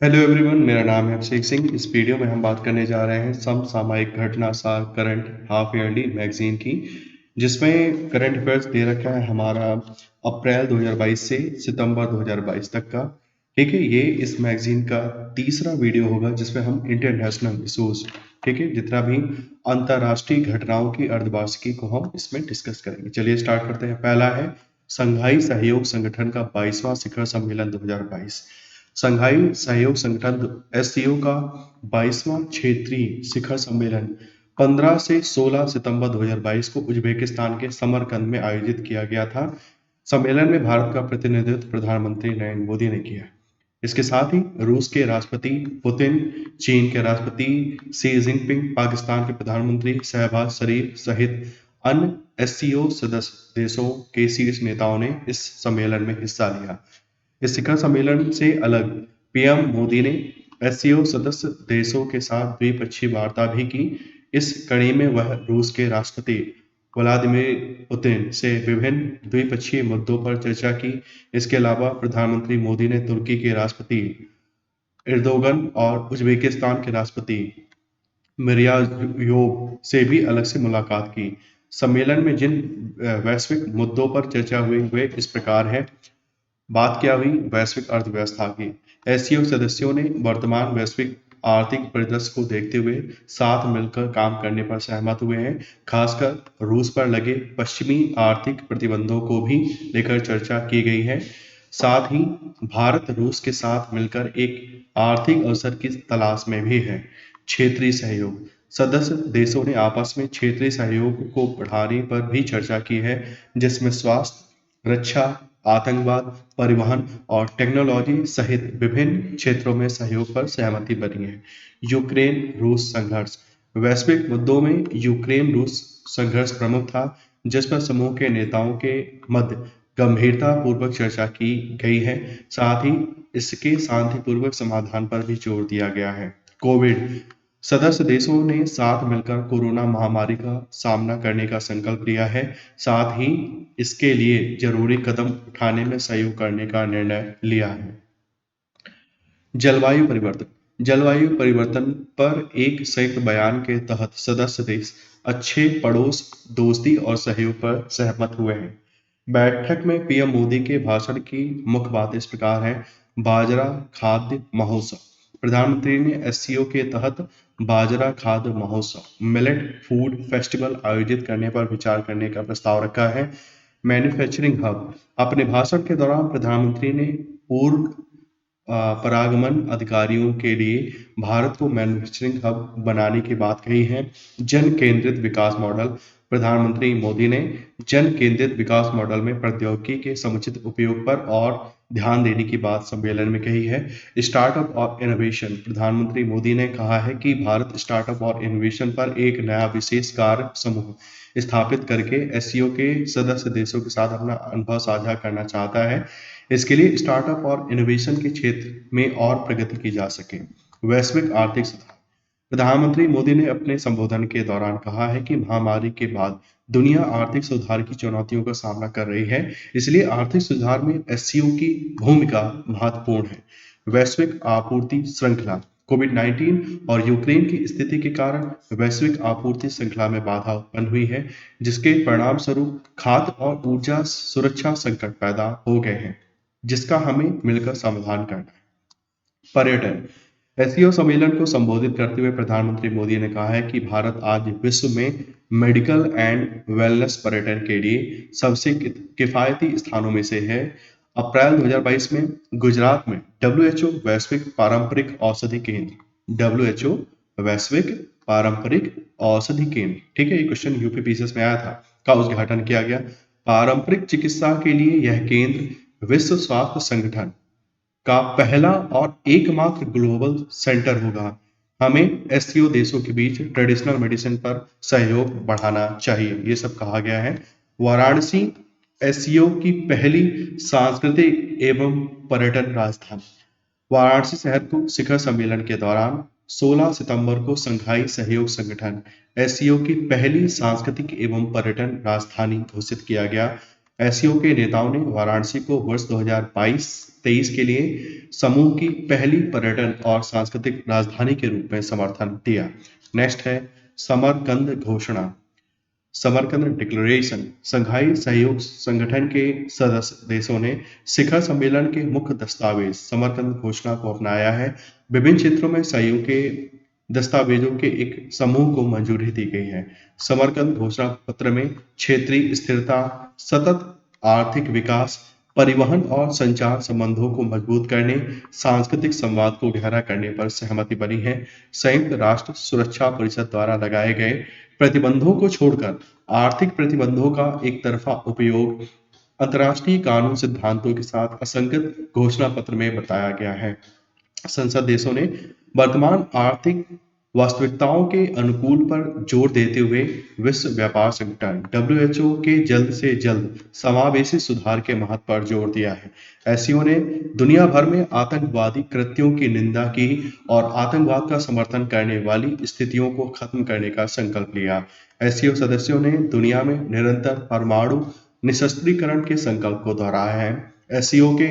Hello everyone, मेरा नाम है अभिषेक सिंह। इस वीडियो में हम बात करने जा रहे हैं समसामयिक घटना सार करंट हाफ ईयरली मैगजीन की, जिसमें करंट अफेयर्स दे रखा है हमारा अप्रैल 2022 से सितंबर 2022 तक का। ठीक है, ये इस मैगजीन का तीसरा वीडियो होगा जिसमें हम इंटरनेशनल इशूज, ठीक है, जितना भी अंतर्राष्ट्रीय घटनाओं की अर्धवार्षिकी को हम इसमें डिस्कस करेंगे। चलिए स्टार्ट करते हैं। पहला है संघाई सहयोग संगठन का 22वां शिखर सम्मेलन 2022। संघाई सहयोग संगठन एससीओ का 22वां क्षेत्रीय शिखर सम्मेलन 15 से 16 सितंबर 2022 को उज्बेकिस्तान के समरकंद में आयोजित किया गया था। सम्मेलन में भारत का प्रतिनिधित्व प्रधानमंत्री नरेंद्र मोदी ने किया। इसके साथ ही रूस के राष्ट्रपति पुतिन, चीन के राष्ट्रपति शी जिनपिंग, पाकिस्तान के प्रधानमंत्री शहबाज शरीफ सहित अन्य एससीओ सदस्य देशों के शीर्ष नेताओं ने इस सम्मेलन में हिस्सा लिया। इस शिखर सम्मेलन से अलग पीएम मोदी ने एससीओ सदस्य देशों के साथ द्विपक्षीय वार्ता भी की। इस कड़ी में वह रूस के राष्ट्रपति व्लादिमीर पुतिन से विभिन्न द्विपक्षीय मुद्दों पर चर्चा की। इसके अलावा प्रधानमंत्री मोदी ने तुर्की के राष्ट्रपति एर्दोगन और उज्बेकिस्तान के राष्ट्रपति मिरजियोयेव से भी अलग से मुलाकात की। सम्मेलन में जिन वैश्विक मुद्दों पर चर्चा हुई वे इस प्रकार है। बात क्या हुई? वैश्विक अर्थव्यवस्था की। एससीओ सदस्यों ने वर्तमान वैश्विक आर्थिक परिदृश्य को देखते हुए साथ मिलकर काम करने पर सहमत हुए हैं। खासकर रूस पर लगे पश्चिमी आर्थिक प्रतिबंधों को भी लेकर चर्चा की गई है। साथ ही भारत रूस के साथ मिलकर एक आर्थिक अवसर की तलाश में भी है। क्षेत्रीय सहयोग। सदस्य देशों ने आपस में क्षेत्रीय सहयोग को बढ़ाने पर भी चर्चा की है, जिसमें स्वास्थ्य, रक्षा, आतंकवाद, परिवहन और टेक्नोलॉजी सहित विभिन्न क्षेत्रों में सहयोग पर सहमति बनी है। यूक्रेन रूस संघर्ष। वैश्विक मुद्दों में यूक्रेन रूस संघर्ष प्रमुख था, जिस पर समूह के नेताओं के मध्य गंभीरता पूर्वक चर्चा की गई है। साथ ही इसके शांतिपूर्वक समाधान पर भी जोर दिया गया है। कोविड। सदस्य देशों ने साथ मिलकर कोरोना महामारी का सामना करने का संकल्प लिया है। साथ ही इसके लिए जरूरी कदम उठाने में सहयोग करने का निर्णय लिया है। जलवायु परिवर्तन। जलवायु परिवर्तन पर एक संयुक्त बयान के तहत सदस्य देश अच्छे पड़ोस, दोस्ती और सहयोग पर सहमत हुए हैं। बैठक में पीएम मोदी के भाषण की मुख्य बातें इस प्रकार है। बाजरा खाद्य महोत्सव। प्रधानमंत्री ने एससीओ के तहत बाजरा खाद्य महोत्सव मिलेट फूड फेस्टिवल आयोजित करने पर विचार करने का प्रस्ताव रखा है। Manufacturing hub. अपने भाषण के दौरान प्रधानमंत्री ने पूर्व परागमन अधिकारियों के लिए भारत को मैन्युफैक्चरिंग हब बनाने की बात कही है। जन केंद्रित विकास मॉडल। प्रधानमंत्री मोदी ने जन केंद्रित विकास मॉडल में प्रौद्योगिकी के समुचित उपयोग पर और ध्यान देने की बात सम्मेलन में कही है। स्टार्टअप और इनोवेशन। प्रधानमंत्री मोदी ने कहा है कि भारत स्टार्टअप और इनोवेशन पर एक नया विशेष कार्य समूह स्थापित करके एससीओ के सदस्य देशों के साथ अपना अनुभव साझा करना चाहता है। इसके लिए स्टार्टअप और इनोवेशन के क्षेत्र में और प्रगति की जा सके। वैश्विक आर्थिक सुधार। प्रधानमंत्री मोदी ने अपने संबोधन के दौरान कहा है कि महामारी के बाद दुनिया आर्थिक सुधार की चुनौतियों का सामना कर रही है, इसलिए आर्थिक सुधार में एससीओ की भूमिका महत्वपूर्ण है। वैश्विक आपूर्ति श्रृंखला। कोविड-19 और यूक्रेन की स्थिति के कारण वैश्विक आपूर्ति श्रृंखला में बाधा उत्पन्न हुई है, जिसके परिणाम स्वरूप खाद्य और ऊर्जा सुरक्षा संकट पैदा हो गए हैं, जिसका हमें मिलकर समाधान करना है। पर्यटन। एससीओ सम्मेलन को संबोधित करते हुए प्रधानमंत्री मोदी ने कहा है कि भारत आज विश्व में मेडिकल एंड वेलनेस पर्यटन के लिए सबसे किफायती स्थानों में से है। अप्रैल 2022 में गुजरात में डब्ल्यूएचओ वैश्विक पारंपरिक औषधि केंद्र, डब्ल्यूएचओ वैश्विक पारंपरिक औषधि केंद्र, ठीक है, ये क्वेश्चन यूपी पीसीएस में आया था, का उद्घाटन किया गया। पारंपरिक चिकित्सा के लिए यह केंद्र विश्व स्वास्थ्य संगठन का पहला और एकमात्र ग्लोबल सेंटर होगा। हमें एससीओ देशों के बीच ट्रेडिशनल मेडिसिन पर सहयोग बढ़ाना चाहिए, ये सब कहा गया है। वाराणसी एससीओ की पहली सांस्कृतिक एवं पर्यटन राजधानी। वाराणसी शहर को शिखर सम्मेलन के दौरान 16 सितंबर को संघाई सहयोग संगठन एससीओ की पहली सांस्कृतिक एवं पर्यटन राजधानी घोषित किया गया। एससीओ के नेताओं ने वाराणसी को वर्ष 2022-23 के लिए समूह की पहली पर्यटन और सांस्कृतिक राजधानी के रूप में समर्थन दिया। नेक्स्ट है समरकंद घोषणा। समरकंद डिक्लेरेशन। शंघाई सहयोग संगठन के सदस्य देशों ने शिखर सम्मेलन के मुख्य दस्तावेज समरकंद घोषणा को अपनाया है। विभिन्न क्षेत्रों में सहयोग के दस्तावेजों के एक समूह को मंजूरी दी गई है। समरकंद घोषणा पत्र में क्षेत्रीय स्थिरता, सतत आर्थिक विकास, परिवहन और संचार संबंधों को मजबूत करने, सांस्कृतिक संवाद को गहरा करने पर सहमति बनी है। संयुक्त राष्ट्र सुरक्षा परिषद द्वारा लगाए गए प्रतिबंधों को छोड़कर आर्थिक प्रतिबंधों का एक तरफा उपयोग अंतर्राष्ट्रीय कानून सिद्धांतों के साथ असंगत घोषणा पत्र में बताया गया है। संसद देशों ने वर्तमान आर्थिक वास्तविकताओं के अनुकूल पर जोर देते हुए विश्व व्यापार संगठन (डब्ल्यूएचओ) के जल्द से जल्द समावेशी सुधार के महत्व पर जोर दिया है। एससीओ ने दुनिया भर में आतंकवादी कृत्यों की निंदा की और आतंकवाद का समर्थन करने वाली स्थितियों को खत्म करने का संकल्प लिया। एससीओ सदस्यों ने दुनिया में निरंतर परमाणु निशस्त्रीकरण के संकल्प को दोहराया है। एससीओ के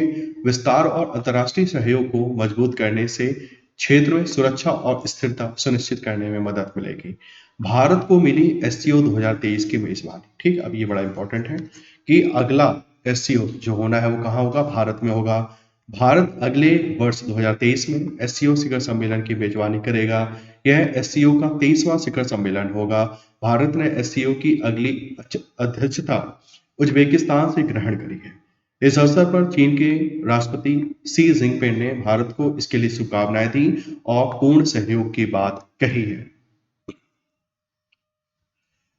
विस्तार और अंतर्राष्ट्रीय सहयोग को मजबूत करने से क्षेत्र में सुरक्षा और स्थिरता सुनिश्चित करने में मदद मिलेगी। भारत को मिली एससीओ 2023 की मेजबानी। ठीक, अब ये बड़ा इंपॉर्टेंट है कि अगला एससीओ जो होना है वो कहाँ होगा? भारत में होगा। भारत अगले वर्ष 2023 में एससीओ शिखर सम्मेलन की मेजबानी करेगा। यह एससीओ का 23वां शिखर सम्मेलन होगा। भारत ने एससीओ की अगली अध्यक्षता उज्बेकिस्तान से ग्रहण करी है। इस अवसर पर चीन के राष्ट्रपति शी जिनपिंग ने भारत को इसके लिए शुभकामनाएं दी और पूर्ण सहयोग की बात कही है।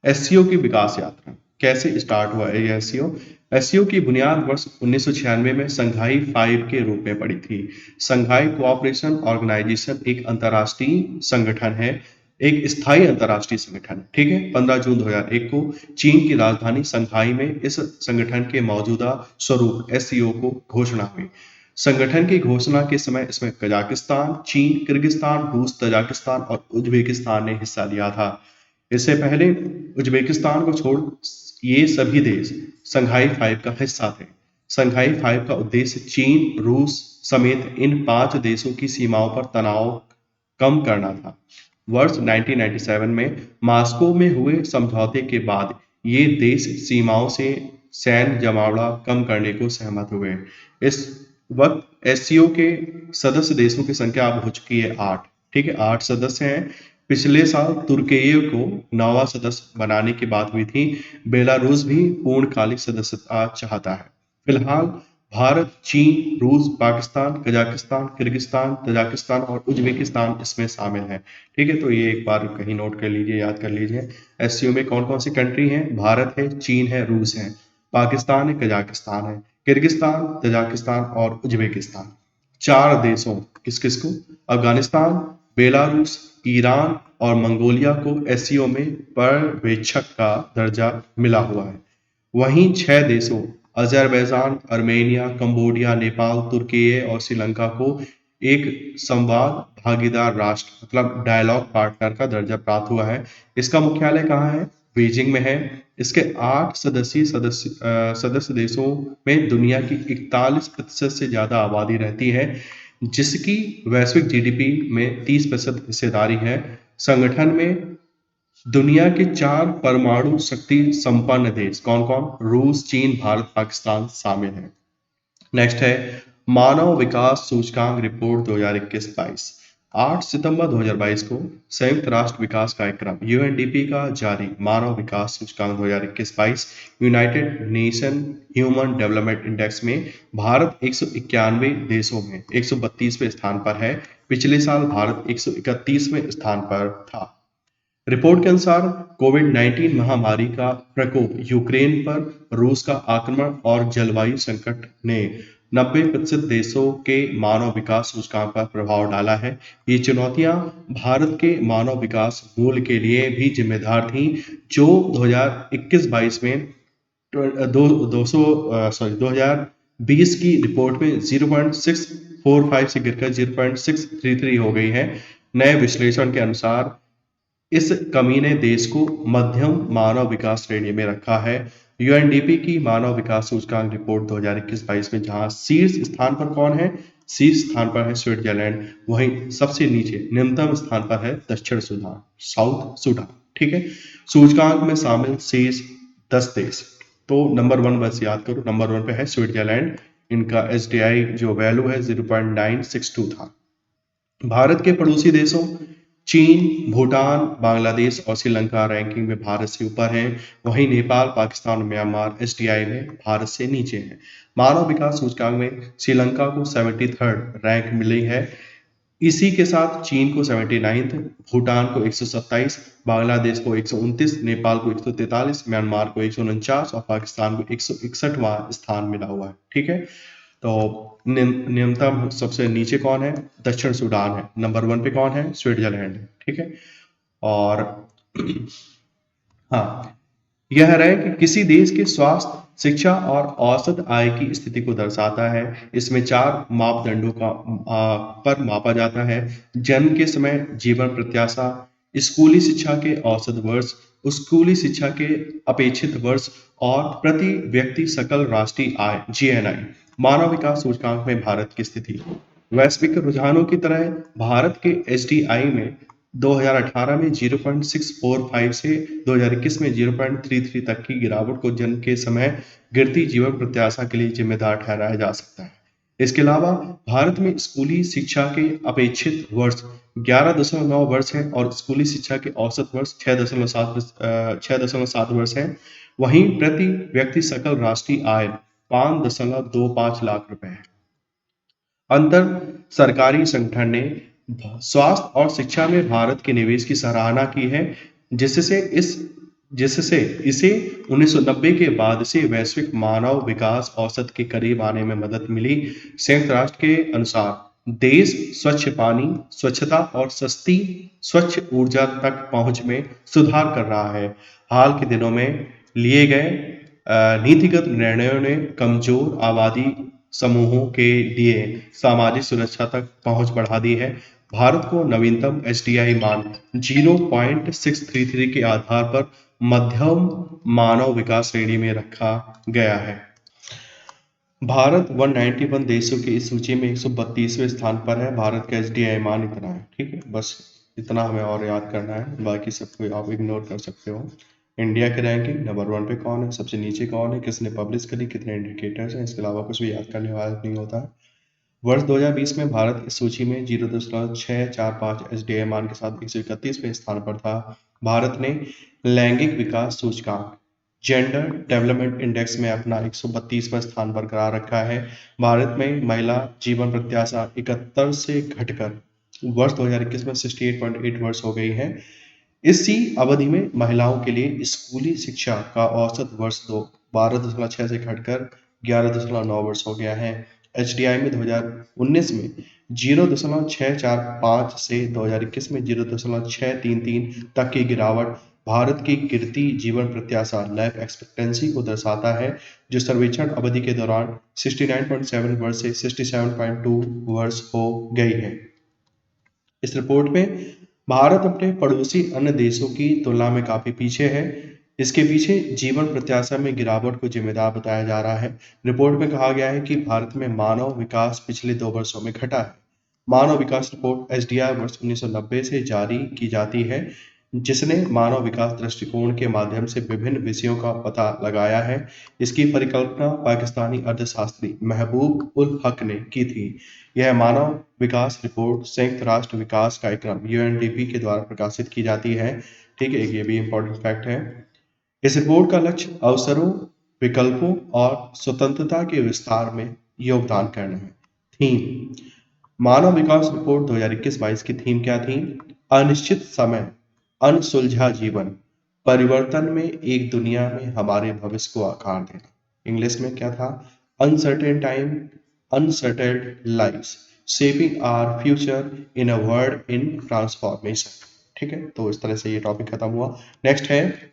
एससीओ की विकास यात्रा कैसे स्टार्ट हुआ है? यह एससीओ एससीओ की बुनियाद वर्ष 1996 में शंघाई 5 के रूप में पड़ी थी। शंघाई कोऑपरेशन ऑर्गेनाइजेशन एक अंतर्राष्ट्रीय संगठन है, एक स्थायी अंतर्राष्ट्रीय संगठन। ठीक है, 15 जून 2001 को चीन की राजधानी शंघाई में इस संगठन के मौजूदा स्वरूप एससीओ को घोषणा हुई। संगठन की घोषणा के समय इसमें कजाकिस्तान, चीन, किर्गिस्तान, रूस, तजाकिस्तान और उज्बेकिस्तान ने हिस्सा लिया था। इससे पहले उज्बेकिस्तान को छोड़ ये सभी देश शंघाई 5 का हिस्सा थे। शंघाई 5 का उद्देश्य चीन, रूस समेत इन 5 देशों की सीमाओं पर तनाव कम करना था। वर्ष 1997 में मॉस्को में हुए समझौते के बाद ये देश सीमाओं से सैन्य जमावड़ा कम करने को सहमत हुए। इस वक्त एससीओ के सदस्य देशों की संख्या अब हो चुकी है 8। ठीक है, 8 सदस्य हैं। पिछले साल तुर्की को 9वां सदस्य बनाने की बात हुई थी। बेलारूस भी पूर्णकालिक सदस्यता चाहता है। फिलहाल भारत, चीन, रूस, पाकिस्तान, कजाकिस्तान, किर्गिस्तान, तजाकिस्तान और उज्बेकिस्तान इसमें शामिल हैं। ठीक है, तो ये एक बार कहीं नोट कर लीजिए, याद कर लीजिए। एससीओ में कौन कौन सी कंट्री हैं? भारत है, चीन है, रूस है, पाकिस्तान है, कजाकिस्तान है, किर्गिस्तान, तजाकिस्तान और उज्बेकिस्तान। 4 देशों किस किस को? अफगानिस्तान, बेलारूस, ईरान और मंगोलिया को एससीओ में पर्यवेक्षक का दर्जा मिला हुआ है। वहीं 6 देशों अजरबैजान, आर्मेनिया, कंबोडिया, नेपाल, तुर्की और श्रीलंका को एक संवाद भागीदार राष्ट्र मतलब डायलॉग पार्टनर का दर्जा प्राप्त हुआ है। इसका मुख्यालय कहाँ है? बीजिंग में है। इसके 8 सदस्य देशों में दुनिया की 41% से ज्यादा आबादी रहती है, जिसकी वैश्विक जीडीपी में 30% हिस्सेदारी है। संगठन में दुनिया के 4 परमाणु शक्ति संपन्न देश कौन कौन? रूस, चीन, भारत, पाकिस्तान शामिल हैं। नेक्स्ट है मानव विकास सूचकांक रिपोर्ट 2021-22। 8 सितंबर 2022 को संयुक्त राष्ट्र विकास कार्यक्रम यूएनडीपी का जारी मानव विकास सूचकांक 2021-22 United nation human development index में भारत 191 देशों में 132वें स्थान पर है। पिछले साल भारत 131वें स्थान पर था। रिपोर्ट के अनुसार कोविड-19 महामारी का प्रकोप, यूक्रेन पर रूस का आक्रमण और जलवायु संकट ने 90% देशों के मानव विकास सूचकांक पर प्रभाव डाला है। ये चुनौतियां भारत के मानव विकास मूल्य के लिए भी जिम्मेदार थीं, जो 2021-22 में 2020 की रिपोर्ट में 0.645 से गिरकर 0.633 हो गई है। नए विश्लेषण के अनुसार इस कमी ने देश को मध्यम मानव विकास श्रेणी में रखा है। यूएनडीपी की मानव विकास सूचकांक रिपोर्ट 2021-22 में जहां शीर्ष स्थान पर कौन है? शीर्ष स्थान पर है स्विट्जरलैंड, वहीं सबसे नीचे निम्नतम स्थान पर है दक्षिण सूडान, साउथ सूडान। ठीक है, सूचकांक में शामिल शीर्ष 10 देश। तो नंबर 1 बस याद करो, नंबर 1 पे है स्विट्जरलैंड, इनका एसडीआई जो वैल्यू है 0.962 था। भारत के पड़ोसी देशों चीन, भूटान, बांग्लादेश और श्रीलंका रैंकिंग में भारत से ऊपर हैं, वहीं नेपाल, पाकिस्तान और म्यांमार एसडीआई में भारत से नीचे हैं। मानव विकास सूचकांक में श्रीलंका को 73rd रैंक मिली है। इसी के साथ चीन को 79th, भूटान को 127, बांग्लादेश को 129, नेपाल को 143, म्यांमार को 149 और पाकिस्तान को 161वां स्थान मिला हुआ है। ठीक है, तो न्यूनतम सबसे नीचे कौन है? दक्षिण सूडान है। नंबर 1 पे कौन है? स्विट्जरलैंड है। ठीक है, और हाँ, यह रैंक किसी देश के स्वास्थ्य, शिक्षा और औसत आय की स्थिति को दर्शाता है। इसमें 4 मापदंडों पर मापा जाता है: जन्म के समय, जीवन प्रत्याशा, स्कूली शिक्षा के औसत वर्ष, स्कूली शिक्षा के अपेक्षित वर्ष और प्रति व्यक्ति सकल राष्ट्रीय आय जीएनआई। मानव विकास सूचकांक में भारत की स्थिति। वैश्विक रुझानों की तरह भारत के एसडीआई में 2018 में 0.645 से 2021 में 0.33 तक की गिरावट को जन्म के समय गिरती जीवन प्रत्याशा के लिए जिम्मेदार ठहराया जा सकता है। इसके अलावा भारत में स्कूली शिक्षा के अपेक्षित वर्ष 11.9 वर्ष है और स्कूली शिक्षा के औसत वर्ष 6.7 वर्ष है। वहीं प्रति व्यक्ति सकल राष्ट्रीय आय 5.25 लाख रुपए है। अंतर सरकारी संगठन ने स्वास्थ्य और शिक्षा में भारत के निवेश की सराहना की है, जिससे इसे 1990 के बाद से वैश्विक मानव विकास औसत के करीब आने में मदद मिली। संयुक्त राष्ट्र के अनुसार देश स्वच्छ पानी, स्वच्छता और सस्ती स्वच्छ ऊर्जा तक पहुंच में सुधार कर रहा है। हाल के दिनों में लिए गए नीतिगत निर्णयों ने कमजोर आबादी समूहों के लिए सामाजिक सुरक्षा तक पहुंच बढ़ा दी है। भारत को नवीनतम एसडीआई मान 0.633 के आधार पर मध्यम मानव विकास श्रेणी में रखा गया है। भारत 191 देशों की इस सूची में 132वें स्थान पर है। भारत का एसडीआई मान इतना है। ठीक है, बस इतना हमें और याद करना है, बाकी सब कोई आप इग्नोर कर सकते हो। इंडिया की रैंकिंग नंबर 1 पे कौन है, सबसे नीचे कौन है, किसने पब्लिश करी, कितने इंडिकेटर्स हैं, इसके अलावा कुछ भी याद करने वाला नहीं होता है। वर्ष 2020 में भारत इस सूची में 0.645 एसडीआई मान के साथ 131वें स्थान पर था। भारत ने लैंगिक विकास सूचकांक जेंडर डेवलपमेंट इंडेक्स में अपना 132वां स्थान बरकरार रखा है। भारत में महिला जीवन प्रत्याशा 71 से घटकर वर्ष 2021 में 68.8 वर्ष हो गई है। इसी अवधि में महिलाओं के लिए स्कूली शिक्षा का औसत वर्ष 12.6 से घटकर 11.9 वर्ष हो गया है। एचडीआई में 2019 में 0.645 से 2021 में 0.633 तक की गिरावट भारत की गिरती जीवन प्रत्याशा लाइफ एक्सपेक्टेंसी को दर्शाता है, जो सर्वेक्षण अवधि के दौरान 69.7 वर्ष से 67.2 वर्ष हो गई है। इस रिपोर्ट में भारत अपने पड़ोसी अन्य देशों की तुलना में काफी पीछे है। इसके पीछे जीवन प्रत्याशा में गिरावट को जिम्मेदार बताया जा रहा है। रिपोर्ट में कहा गया है कि भारत में मानव विकास पिछले 2 वर्षों में घटा है। मानव विकास रिपोर्ट एसडीआई वर्ष 1990 से जारी की जाती है, जिसने मानव विकास दृष्टिकोण के माध्यम से विभिन्न विषयों का पता लगाया है। इसकी परिकल्पना पाकिस्तानी अर्थशास्त्री महबूब उल हक ने की थी। यह मानव विकास रिपोर्ट संयुक्त राष्ट्र विकास कार्यक्रम यूएनडीपी के द्वारा प्रकाशित की जाती है। ठीक है, ये भी इंपॉर्टेंट फैक्ट है। इस रिपोर्ट का लक्ष्य अवसरों, विकल्पों और स्वतंत्रता के विस्तार में योगदान करना है। थीम मानव विकास रिपोर्ट 2021-22 की थीम क्या थी? अनिश्चित समय, अनसुलझा जीवन, परिवर्तन में एक दुनिया में हमारे भविष्य को आकार देना। इंग्लिश में क्या था? Uncertain time, unsettled lives, shaping our future in a world in transformation. ठीक है, तो इस तरह से ये टॉपिक खत्म हुआ। नेक्स्ट है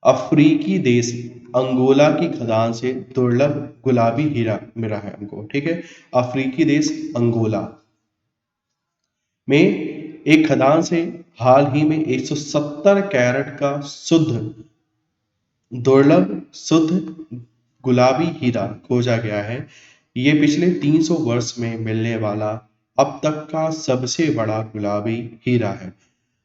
अफ्रीकी देश अंगोला की खदान से दुर्लभ गुलाबी हीरा मिला है हमको। ठीक है, अफ्रीकी देश अंगोला में एक खदान से हाल ही में 170 कैरेट का शुद्ध दुर्लभ शुद्ध गुलाबी हीरा खोजा गया है। ये पिछले 300 वर्ष में मिलने वाला अब तक का सबसे बड़ा गुलाबी हीरा है।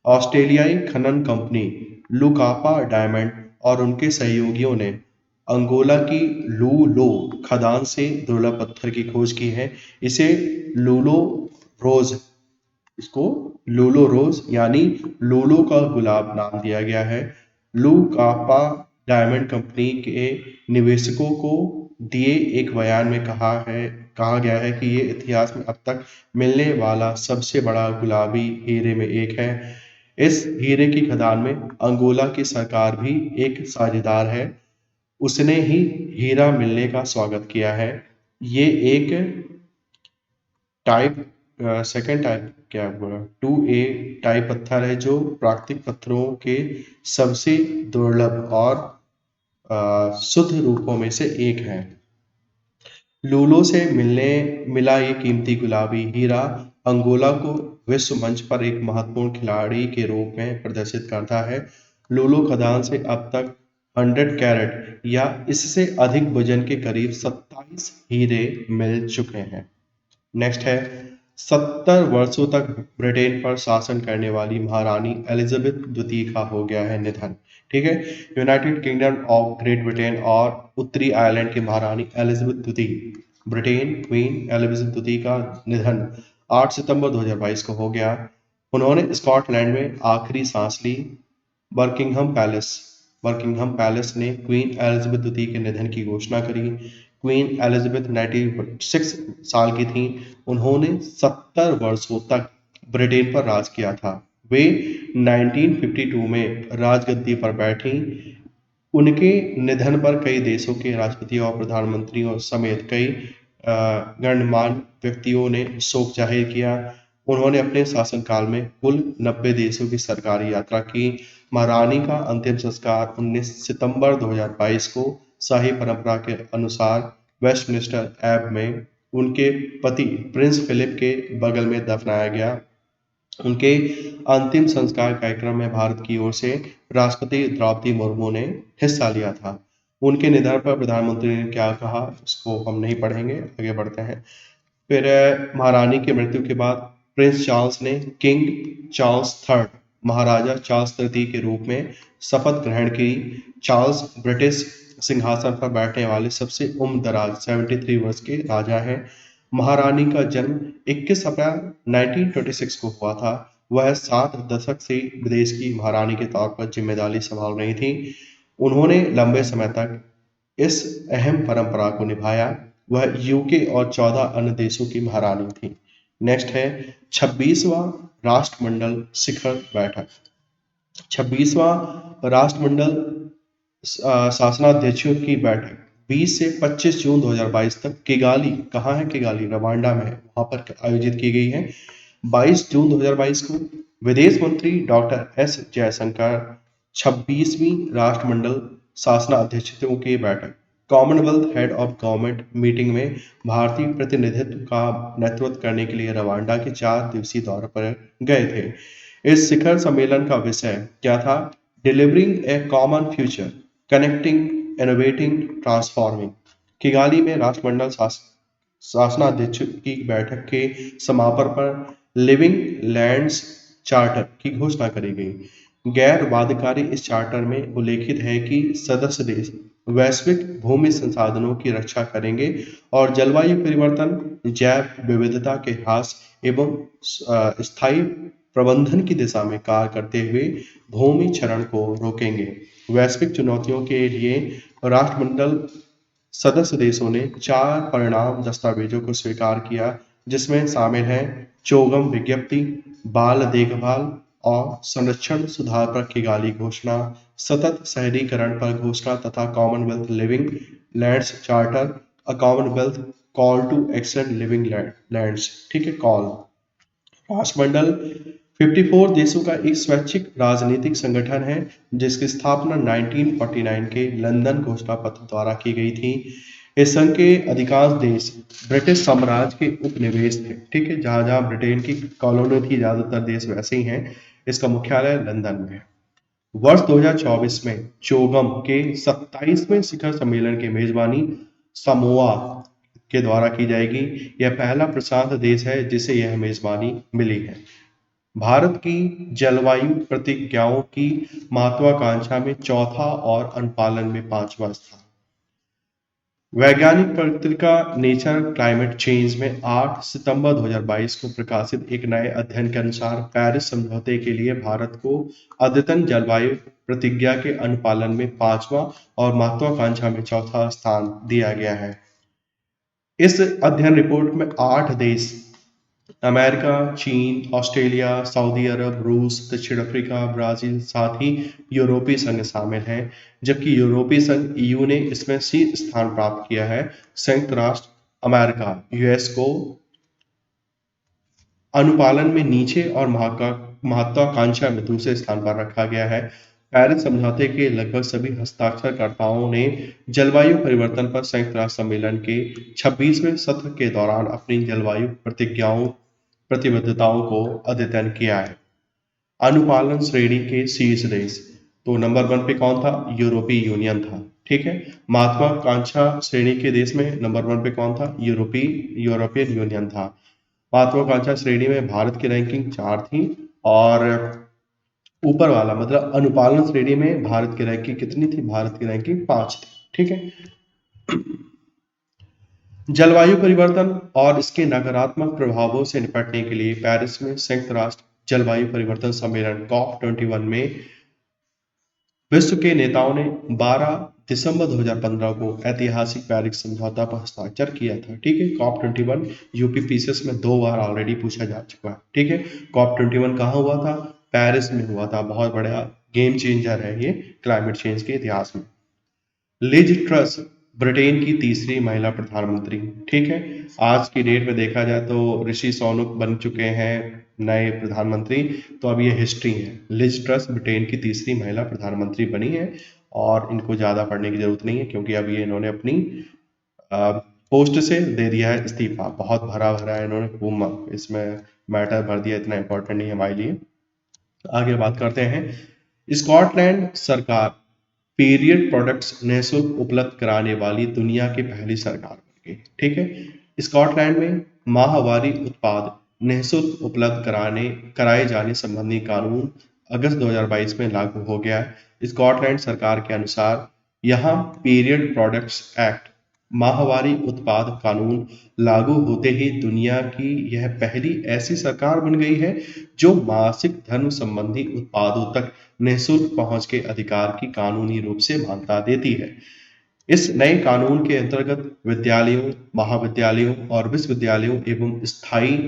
ऑस्ट्रेलियाई खनन कंपनी लुकापा डायमंड और उनके सहयोगियों ने अंगोला की लूलो खदान से दुर्लभ पत्थर की खोज की है। इसे लूलो रोज इसको लूलो रोज यानी लूलो का गुलाब नाम दिया गया है। लू कापा डायमंड कंपनी के निवेशकों को दिए एक बयान में कहा गया है कि ये इतिहास में अब तक मिलने वाला सबसे बड़ा गुलाबी हीरे में एक है। इस हीरे की खदान में अंगोला की सरकार भी एक साझेदार है। उसने ही हीरा मिलने का स्वागत किया है। ये एक टाइप सेकंड टाइप क्या बोला 2A टाइप पत्थर है जो प्राकृतिक पत्थरों के सबसे दुर्लभ और शुद्ध रूपों में से एक है। लूलो से मिला ये कीमती गुलाबी हीरा अंगोला को विश्व मंच पर एक महत्वपूर्ण खिलाड़ी के रूप में प्रदर्शित करता है। लूलो खदान से अब तक 100 कैरेट या इससे अधिक वजन के करीब 27 हीरे मिल चुके हैं। नेक्स्ट है 70 वर्षों तक ब्रिटेन पर शासन करने वाली महारानी एलिजाबेथ द्वितीय का हो गया है निधन। ठीक है, United kingdom of great Britain और उत्तरी आयरलैंड की महारानी एलिजाबेथ द्वितीय ब्रिटेन क्वीन एलिजाबेथ द्वितीय का निधन 8 सितंबर 2022 को हो गया। उन्होंने स्कॉटलैंड में आखिरी सांस ली। बर्किंघम पैलेस ने क्वीन एलिजाबेथ द्वितीय के निधन की घोषणा करी। क्वीन एलिजाबेथ 96 साल की थीं। उन्होंने 70 वर्षों तक ब्रिटेन पर राज किया था। वे 1952 में राजगद्दी पर बैठीं। उनके निधन पर कई देशों के राष्ट्रपति और प्रधानमंत्रियों समेत कई गणमान्य व्यक्तियों ने शोक जाहिर किया। उन्होंने अपने शासनकाल में कुल 90 देशों की सरकारी यात्रा की। महारानी का अंतिम संस्कार 19 सितंबर 2022 को शाही परंपरा के अनुसार वेस्टमिंस्टर एब में उनके पति प्रिंस फिलिप के बगल में दफनाया गया। उनके अंतिम संस्कार कार्यक्रम में भारत की ओर से राष्ट्रपति द्रौपदी मुर्मू ने हिस्सा लिया था। उनके निधन पर प्रधानमंत्री ने क्या कहा इसको हम नहीं पढ़ेंगे, आगे बढ़ते हैं। फिर महारानी की मृत्यु के बाद प्रिंस चार्ल्स ने किंग चार्ल्स थर्ड महाराजा चार्ल्स तृतीय के रूप में शपथ ग्रहण की। चार्ल्स ब्रिटिश सिंहासन पर बैठने वाले सबसे उम्र दराज 73 वर्ष के राजा हैं। महारानी का जन्म 21 अप्रैल 1926 को हुआ था। वह 7 दशक से विदेश की महारानी के तौर पर जिम्मेदारी संभाल रही थी। उन्होंने लंबे समय तक इस अहम परंपरा को निभाया। वह यूके और 14 अन्य देशों की महारानी थी। नेक्स्ट है 26वां राष्ट्रमंडल शिखर बैठक। 26वां राष्ट्रमंडल शासनाध्यक्षों की बैठक 20 से 25 जून 2022 तक किगाली, कहाँ है किगाली, रवांडा में है, वहां पर आयोजित की गई है। 22 जून 2022 को विदेश मंत्री डॉक्टर एस जयशंकर 26वीं राष्ट्रमंडल शासनाध्यक्षों की बैठक Commonwealth head of government meeting में भारतीय प्रतिनिधित्व का नेतृत्व करने के लिए रवांडा के 4 दिवसीय दौरे पर गए थे। इस शिखर सम्मेलन का विषय क्या था? Delivering a common future, connecting, innovating, transforming. Kigali में राष्ट्रमंडल शासनाध्यक्ष की बैठक के समापन पर लिविंग लैंड्स चार्टर की घोषणा करी गई। गैर बाध्यकारी इस चार्टर में उल्लेखित है कि सदस्य देश वैश्विक भूमि संसाधनों की रक्षा करेंगे और जलवायु परिवर्तन, जैव विविधता के ह्रास एवं स्थायी प्रबंधन की दिशा में कार्य करते हुए भूमि क्षरण को रोकेंगे। वैश्विक चुनौतियों के लिए राष्ट्रमंडल सदस्य देशों ने 4 परिणाम दस्तावेजों को स्वीकार किया, जिसमें शामिल हैं चोगम विज्ञप्ति, बाल देखभाल और संरक्षण सुधार पर किगाली घोषणा, सतत शहरीकरण पर घोषणा तथा Commonwealth living lands charter, a Commonwealth call to extend living lands. ठीक है, कॉल। राष्ट्रमंडल 54 देशों का एक स्वैच्छिक राजनीतिक संगठन है जिसकी स्थापना 1949 के लंदन घोषणा पत्र द्वारा की गई थी। इस संघ के अधिकांश देश ब्रिटिश साम्राज्य के उपनिवेश थे। ठीक है, जहां जहां ब्रिटेन की कॉलोनी थी ज्यादातर देश वैसे ही हैं। इसका मुख्यालय लंदन में है। वर्ष 2024 में चोगम के 27वें शिखर सम्मेलन की मेजबानी समोआ के द्वारा की जाएगी। यह पहला प्रशांत देश है जिसे यह मेजबानी मिली है। भारत की जलवायु प्रतिज्ञाओं की महत्वाकांक्षा में चौथा और अनुपालन में पांचवा स्थान। वैज्ञानिक पत्रिका नेचर क्लाइमेट चेंज में 8 सितंबर 2022 को प्रकाशित एक नए अध्ययन के अनुसार पेरिस समझौते के लिए भारत को अद्यतन जलवायु प्रतिज्ञा के अनुपालन में पांचवा और महत्वाकांक्षा में चौथा स्थान दिया गया है। इस अध्ययन रिपोर्ट में 8 देश अमेरिका, चीन, ऑस्ट्रेलिया, सऊदी अरब, रूस, दक्षिण अफ्रीका, ब्राजील, साथ ही यूरोपीय संघ शामिल हैं, जबकि यूरोपीय संघ ईयू ने इसमें सी स्थान प्राप्त किया है। संयुक्त राष्ट्र अमेरिका यूएस को अनुपालन में नीचे और महत्वाकांक्षा में दूसरे स्थान पर रखा गया है। पेरिस समझौते के लगभग सभी हस्ताक्षरकर्ताओं ने जलवायु परिवर्तन पर संयुक्त राष्ट्र सम्मेलन के 26वें सत्र के दौरान अपनी जलवायु प्रतिबद्धताओं को अद्यतन किया है। अनुपालन श्रेणी के शीर्ष देश, तो नंबर 1 पे कौन था? यूरोपीय यूनियन था। ठीक है। महत्वाकांक्षा श्रेणी के देश में नंबर 1 पे कौन था? यूरोपियन यूनियन था। महत्वाकांक्षा श्रेणी में भारत की रैंकिंग 4 थी और ऊपर वाला मतलब अनुपालन श्रेणी में भारत की रैंकिंग कितनी थी? भारत की रैंकिंग 5 थी। ठीक है। जलवायु परिवर्तन और इसके नकारात्मक प्रभावों से निपटने के लिए पेरिस में संयुक्त राष्ट्र जलवायु परिवर्तन सम्मेलन COP21 में विश्व के नेताओं ने 12 दिसंबर 2015 को ऐतिहासिक पेरिस समझौता पर हस्ताक्षर किया था। ठीक है। COP21 यूपीपीसीएस में 2 बार ऑलरेडी पूछा जा चुका है। ठीक है। COP21 कहाँ हुआ था? पेरिस में हुआ था। बहुत बड़ा गेम चेंजर है ये क्लाइमेट चेंज के इतिहास में। लिज ट्रस ब्रिटेन की तीसरी महिला प्रधानमंत्री। ठीक है। आज की डेट में देखा जाए तो ऋषि सुनक बन चुके हैं नए प्रधानमंत्री, तो अब ये हिस्ट्री है। लिज ट्रस ब्रिटेन की तीसरी महिला प्रधानमंत्री बनी है और इनको ज़्यादा पढ़ने की जरूरत नहीं है क्योंकि अब ये इन्होंने अपनी पोस्ट से दे दिया है इस्तीफा। बहुत भरा भरा है इन्होंने खूब इसमें मैटर भर दिया, इतना इंपॉर्टेंट नहीं है हमारे लिए। आगे बात करते हैं। स्कॉटलैंड सरकार पीरियड प्रोडक्ट्स निःशुल्क उपलब्ध कराने वाली दुनिया की पहली सरकार बन गई। ठीक है। स्कॉटलैंड में माहवारी उत्पाद निःशुल्क उपलब्ध कराए जाने संबंधी कानून अगस्त 2022 में लागू हो गया है। स्कॉटलैंड सरकार के अनुसार यहाँ पीरियड प्रोडक्ट्स एक्ट माहवारी उत्पाद कानून लागू होते ही दुनिया की यह पहली ऐसी सरकार बन गई है जो मासिक धर्म संबंधी उत्पादों तक निःशुल्क पहुंच के अधिकार की कानूनी रूप से मान्यता देती है। इस नए कानून के अंतर्गत विद्यालयों, महाविद्यालयों और विश्वविद्यालयों एवं स्थायी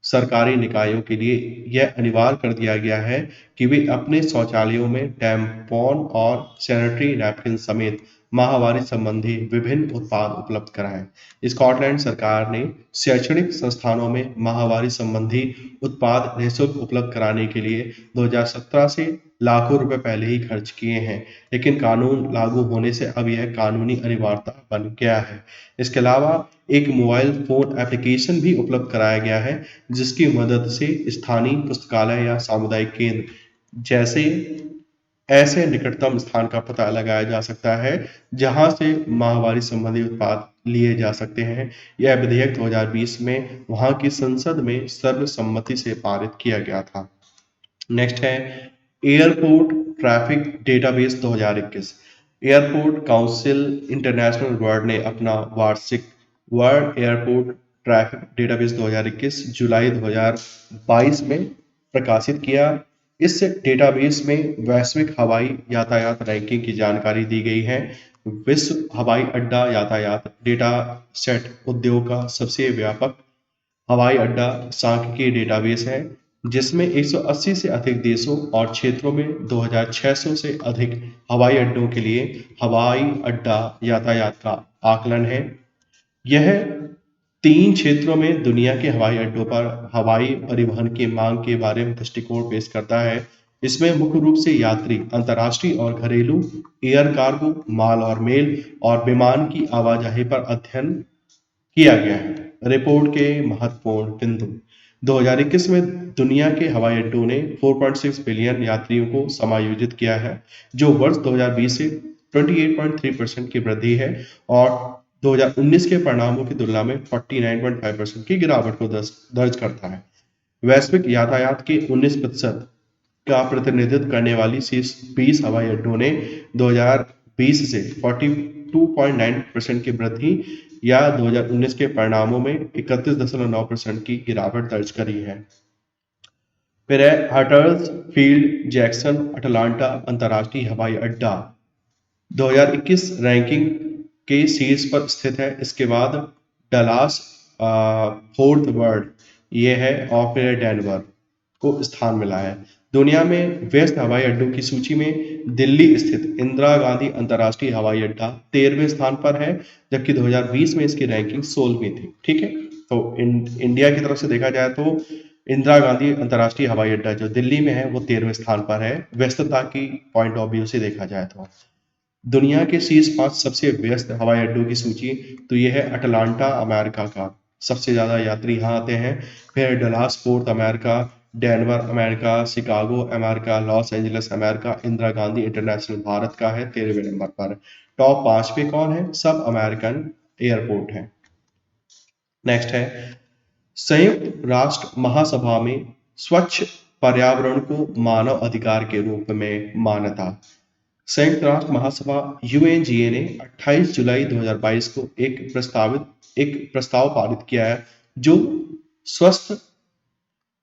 सरकारी निकायों के लिए यह अनिवार्य कर दिया गया है कि वे अपने शौचालयों में टैम्पॉन और सैनिटरी नैपकिन समेत माहवारी संबंधी विभिन्न उत्पाद उपलब्ध कराएं। स्कॉटलैंड सरकार ने शैक्षणिक संस्थानों में माहवारी संबंधी उत्पाद निःशुल्क उपलब्ध कराने के लिए 2017 से लाखों रुपए पहले ही खर्च किए हैं, लेकिन कानून लागू होने से अब यह कानूनी अनिवार्यता बन गया है। इसके अलावा एक मोबाइल फोन एप्लीकेशन भी उपलब्ध कराया गया है जिसकी मदद से स्थानीय पुस्तकालय या सामुदायिक केंद्र जैसे ऐसे निकटतम स्थान का पता लगाया जा सकता है जहां से माहवारी संबंधी उत्पाद लिए जा सकते हैं। यह विधेयक 2020 में वहां की संसद में सर्वसम्मति से पारित किया गया था। नेक्स्ट है airport traffic database 2021। Airport council international world ने अपना वार्षिक वर्ल्ड एयरपोर्ट ट्रैफिक डेटाबेस 2021 जुलाई 2022 में प्रकाशित किया। इस डेटाबेस में वैश्विक हवाई यातायात रैंकिंग की जानकारी दी गई है। विश्व हवाई अड्डा यातायात डेटा सेट उद्योग का सबसे व्यापक हवाई अड्डा सांख्यिकीय डेटाबेस है जिसमें 180 से अधिक देशों और क्षेत्रों में 2600 से अधिक हवाई अड्डों के लिए हवाई अड्डा यातायात का आकलन है। यह 3 क्षेत्रों में दुनिया के हवाई अड्डों पर हवाई परिवहन की मांग के बारे में दृष्टिकोण पेश करता है। इसमें मुख्य रूप से यात्री, अंतर्राष्ट्रीय और घरेलू, एयर कार्गो, माल और मेल और विमान की आवाजाही पर अध्ययन किया गया है। रिपोर्ट के महत्वपूर्ण बिंदु। 2021 में दुनिया के हवाई अड्डों ने 4.6 बिलियन यात्रियों को समायोजित किया है, जो वर्ष 2020 से 28.3% की वृद्धि है और 2019 के परिणामों की तुलना में 49.5% की गिरावट को दर्ज करता है। वैश्विक यातायात के 19% का प्रतिनिधित्व करने वाली शीर्ष 20 हवाई अड्डों ने 2020 से 42.9% की वृद्धि या 2019 के परिणामों में 31.9% की गिरावट दर्ज करी है। फिर है हटर्सफील्ड जैक्सन अटलांटा अंतर्राष्ट्रीय हवाई अड्डा 2021 रैंकिंग के शीर्ष पर स्थित है। इसके बाद डलास फोर्ट वर्थ ये है और फिर डेनवर को स्थान मिला है। दुनिया में व्यस्त हवाई अड्डों की सूची में दिल्ली स्थित इंदिरा गांधी अंतर्राष्ट्रीय हवाई अड्डा 13वें स्थान पर है, जबकि 2020 में इसकी रैंकिंग 16वीं थी। ठीक है, तो इंडिया की तरफ से देखा जाए तो इंदिरा गांधी अंतर्राष्ट्रीय हवाई अड्डा जो दिल्ली में है वो 13वें स्थान पर है, व्यस्तता की पॉइंट ऑफ व्यू से देखा जाए तो। दुनिया के शीर्ष 5 सबसे व्यस्त हवाई अड्डों की सूची, तो ये है अटलांटा अमेरिका का, सबसे ज़्यादा यात्री यहाँ आते हैं। फिर Dallas fort America, Denver America, Chicago America, Los Angeles America, Indira Gandhi international Bharat का है 13वें नंबर पर। टॉप 5 पे कौन है? सब अमेरिकन एयरपोर्ट है। नेक्स्ट है संयुक्त राष्ट्र महासभा में स्वच्छ पर्यावरण को मानव अधिकार के रूप में मान्यता। संयुक्त राष्ट्र महासभा यूएनजीए ने 28 जुलाई 2022 को एक प्रस्ताव पारित किया है जो स्वस्थ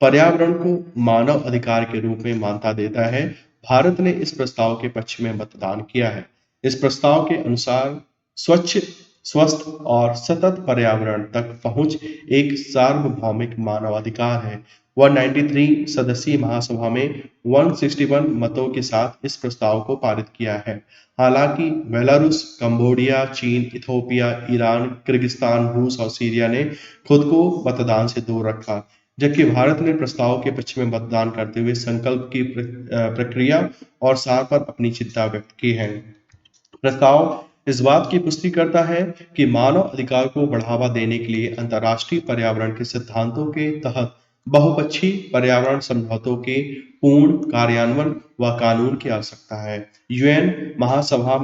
पर्यावरण को मानव अधिकार के रूप में मान्यता देता है। भारत ने इस प्रस्ताव के पक्ष में मतदान किया है। इस प्रस्ताव के अनुसार स्वच्छ, स्वस्थ और सतत पर्यावरण तक पहुंच एक सार्वभौमिक मानवाधिकार है। 193 सदस्यीय महासभा में 161 मतों के साथ इस प्रस्ताव को पारित किया है। हालांकि बेलारूस, कंबोडिया, चीन, इथोपिया, ईरान, किर्गिस्तान, रूस और सीरिया ने खुद को मतदान से दूर रखा, जबकि भारत ने प्रस्ताव के पक्ष में मतदान करते हुए संकल्प की प्रक्रिया और सार पर अपनी चिंता व्यक्त की है। प्रस्ताव इस बात की पुष्टि करता है कि मानव अधिकार को बढ़ावा देने के लिए अंतर्राष्ट्रीय पर्यावरण के सिद्धांतों के तहत बहुपक्षीय पर्यावरण समझौतों के पूर्ण कार्यान्वयन व कानून की आवश्यकता है। यूएन महासभा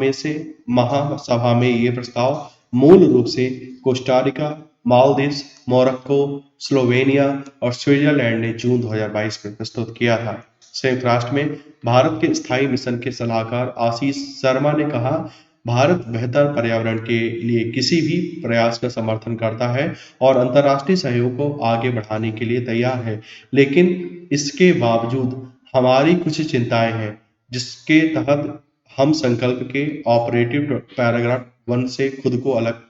में ये प्रस्ताव मूल रूप से कोस्टारिका, मालदीव्स, मोरक्को, स्लोवेनिया और स्विट्जरलैंड ने जून 2022 में प्रस्तुत किया था। संयुक्त राष्ट्र में भारत के स्थायी मिशन के सलाहकार आशीष शर्मा ने कहा, भारत बेहतर पर्यावरण के लिए किसी भी प्रयास का समर्थन करता है और अंतर्राष्ट्रीय सहयोग को आगे बढ़ाने के लिए तैयार है, लेकिन इसके बावजूद हमारी कुछ चिंताएं हैं, जिसके तहत हम संकल्प के ऑपरेटिव पैराग्राफ 1 से खुद को अलग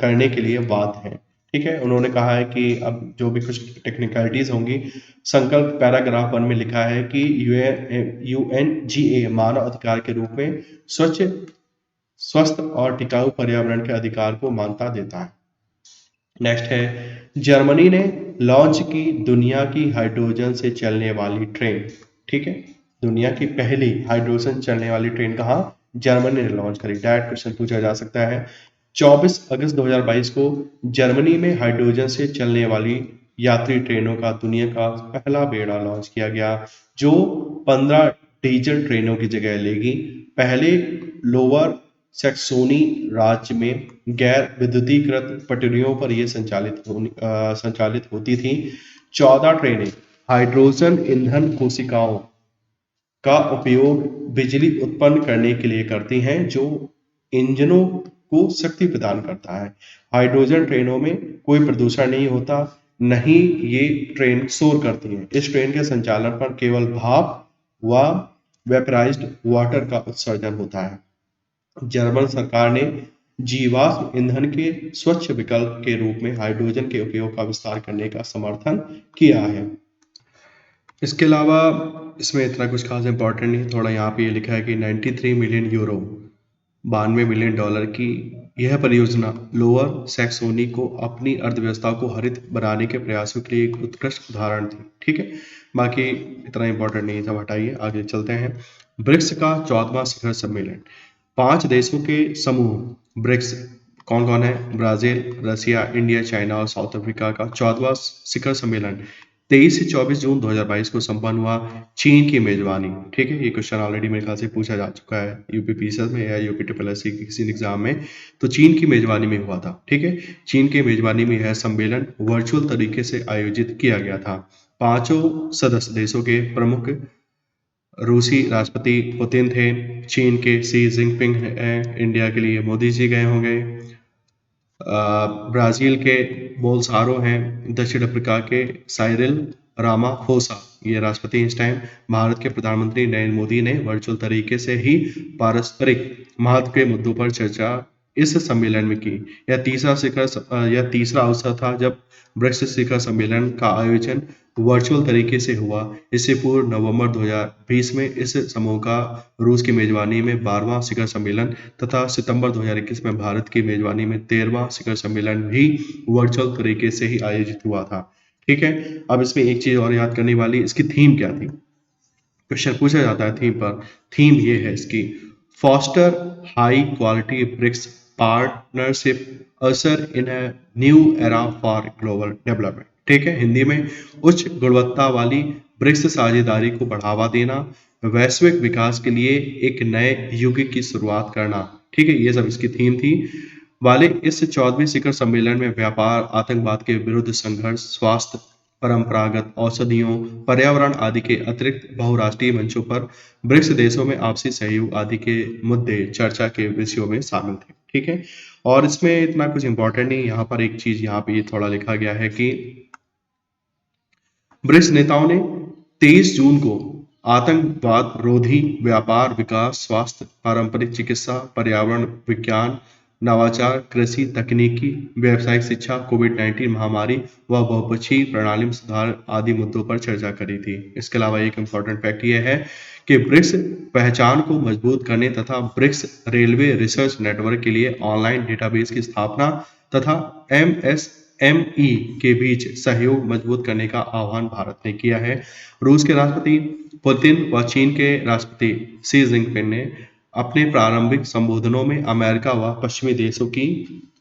करने के लिए बाध्य हैं। ठीक है, उन्होंने कहा है कि अब जो भी कुछ टेक्निकलिटीज होंगी, संकल्प पैराग्राफ 1 में लिखा है कि यूएनजीए मानव अधिकार के रूप में स्वच्छ, स्वस्थ और टिकाऊ पर्यावरण के अधिकार को मान्यता देता है। नेक्स्ट है जर्मनी ने लॉन्च की दुनिया की हाइड्रोजन से चलने वाली ट्रेन। ठीक है, दुनिया की पहली हाइड्रोजन चलने वाली ट्रेन कहाँ? जर्मनी ने लॉन्च करी। डायरेक्ट क्वेश्चन पूछा जा सकता है। 24 अगस्त 2022 को जर्मनी में हाइड्रोजन से चलने वाली यात्री ट्रेनों का दुनिया का पहला बेड़ा लॉन्च किया गया, जो 15 डीजल ट्रेनों की जगह लेगी। पहले लोअर सैक्सोनी राज्य में गैर विद्युतीकृत पटरियों पर यह संचालित होती थी। 14 ट्रेनें हाइड्रोजन ईंधन कोशिकाओं का उपयोग बिजली उत्पन्न करने के लिए करती हैं, जो इंजनों को शक्ति प्रदान करता है। हाइड्रोजन ट्रेनों में कोई प्रदूषण नहीं होता, नहीं ये ट्रेन शोर करती है। इस ट्रेन के संचालन पर केवल भाप व वेपराइज्ड वाटर का उत्सर्जन होता है। जर्मन सरकार ने जीवाश्म ईंधन के स्वच्छ विकल्प के रूप में हाइड्रोजन के उपयोग का विस्तार करने का समर्थन किया है। इसके अलावा इसमें इतना कुछ खास इंपॉर्टेंट नहीं, थोड़ा यहाँ पे ये लिखा है कि 93 मिलियन यूरो, 92 मिलियन डॉलर की यह परियोजना लोअर सैक्सोनी को अपनी अर्थव्यवस्था को हरित बनाने के प्रयासों के लिए एक उत्कृष्ट उदाहरण थी। ठीक है, बाकी इतना इंपॉर्टेंट नहीं था, हटाइए, आगे चलते हैं। ब्रिक्स का 14वां शिखर सम्मेलन। 5 देशों के समूह ब्रिक्स कौन कौन है? ब्राजील, रसिया, इंडिया, चाइना और साउथ अफ्रीका का 14वां शिखर सम्मेलन 23 से 24 जून 2022 को संपन्न हुआ चीन की मेजबानी। ठीक है, ये क्वेश्चन ऑलरेडी मेरे ख्याल से पूछा जा चुका है यूपीपीसीएस में या यूपी ट्रिपल एस की किसी एग्जाम में। तो चीन की मेजबानी में हुआ था। ठीक है, चीन की मेजबानी में यह सम्मेलन वर्चुअल तरीके से आयोजित किया गया था। पांचों सदस्य देशों के प्रमुख रूसी राष्ट्रपति पुतिन थे, चीन के शी जिनपिंग हैं, इंडिया के लिए मोदी जी गए होंगे, ब्राजील के बोल्सोनारो हैं, दक्षिण अफ्रीका के साइरिल रामाफोसा ये राष्ट्रपति इस टाइम, भारत के प्रधानमंत्री नरेंद्र मोदी ने वर्चुअल तरीके से ही पारस्परिक महत्व के मुद्दों पर चर्चा इस सम्मेलन में की। यह तीसरा अवसर था जब ब्रिक्स शिखर सम्मेलन का आयोजन वर्चुअल तरीके से हुआ। इससे पूर्व नवंबर 2020 में इस समूह का रूस की मेजबानी में 12वां शिखर सम्मेलन तथा सितंबर 2021 में भारत की मेजबानी में 13वां शिखर सम्मेलन भी वर्चुअल तरीके से ही आयोजित हुआ था। ठीक है, अब इसमें एक चीज और याद करने वाली, इसकी थीम क्या थी? क्वेश्चन पूछा जाता है थीम पर। थीम ये है इसकी, foster high quality BRICS partnership usher in a new era for global development. ठीक है, हिंदी में उच्च गुणवत्ता वाली ब्रिक्स साझेदारी को बढ़ावा देना, वैश्विक विकास के लिए एक नए युग की शुरुआत करना। ठीक है, ये सब इसकी थीम थी। वाले इस 14वें शिखर सम्मेलन में व्यापार, आतंकवाद के विरुद्ध संघर्ष, स्वास्थ्य, परंपरागत औषधियों, पर्यावरण आदि के अतिरिक्त बहुराष्ट्रीय मंचों पर ब्रिक्स देशों में आपसी सहयोग आदि के मुद्दे चर्चा के विषयों में शामिल थे। ठीक है, और इसमें इतना कुछ इंपॉर्टेंट नहीं, यहाँ पर एक चीज यहाँ पे थोड़ा लिखा गया है कि ब्रिक्स नेताओं ने 23 जून को आतंकवाद रोधी, व्यापार, विकास, स्वास्थ्य, पारंपरिक चिकित्सा, पर्यावरण विज्ञान, नवाचार, कृषि, तकनीकी, व्यावसायिक शिक्षा, कोविड-19 महामारी व बहुपक्षीय प्रणाली में सुधार आदि मुद्दों पर चर्चा करी थी। इसके अलावा एक इम्पोर्टेंट फैक्ट यह है कि ब्रिक्स पहचान को मजबूत करने तथा ब्रिक्स रेलवे रिसर्च नेटवर्क के लिए ऑनलाइन डेटाबेस की स्थापना तथा एमएसएमई के बीच सहयोग मजबूत करने का आह्वान भारत ने किया है। रूस के राष्ट्रपति पुतिन व चीन के राष्ट्रपति शी जिनपिंग ने अपने प्रारंभिक संबोधनों में अमेरिका व पश्चिमी देशों की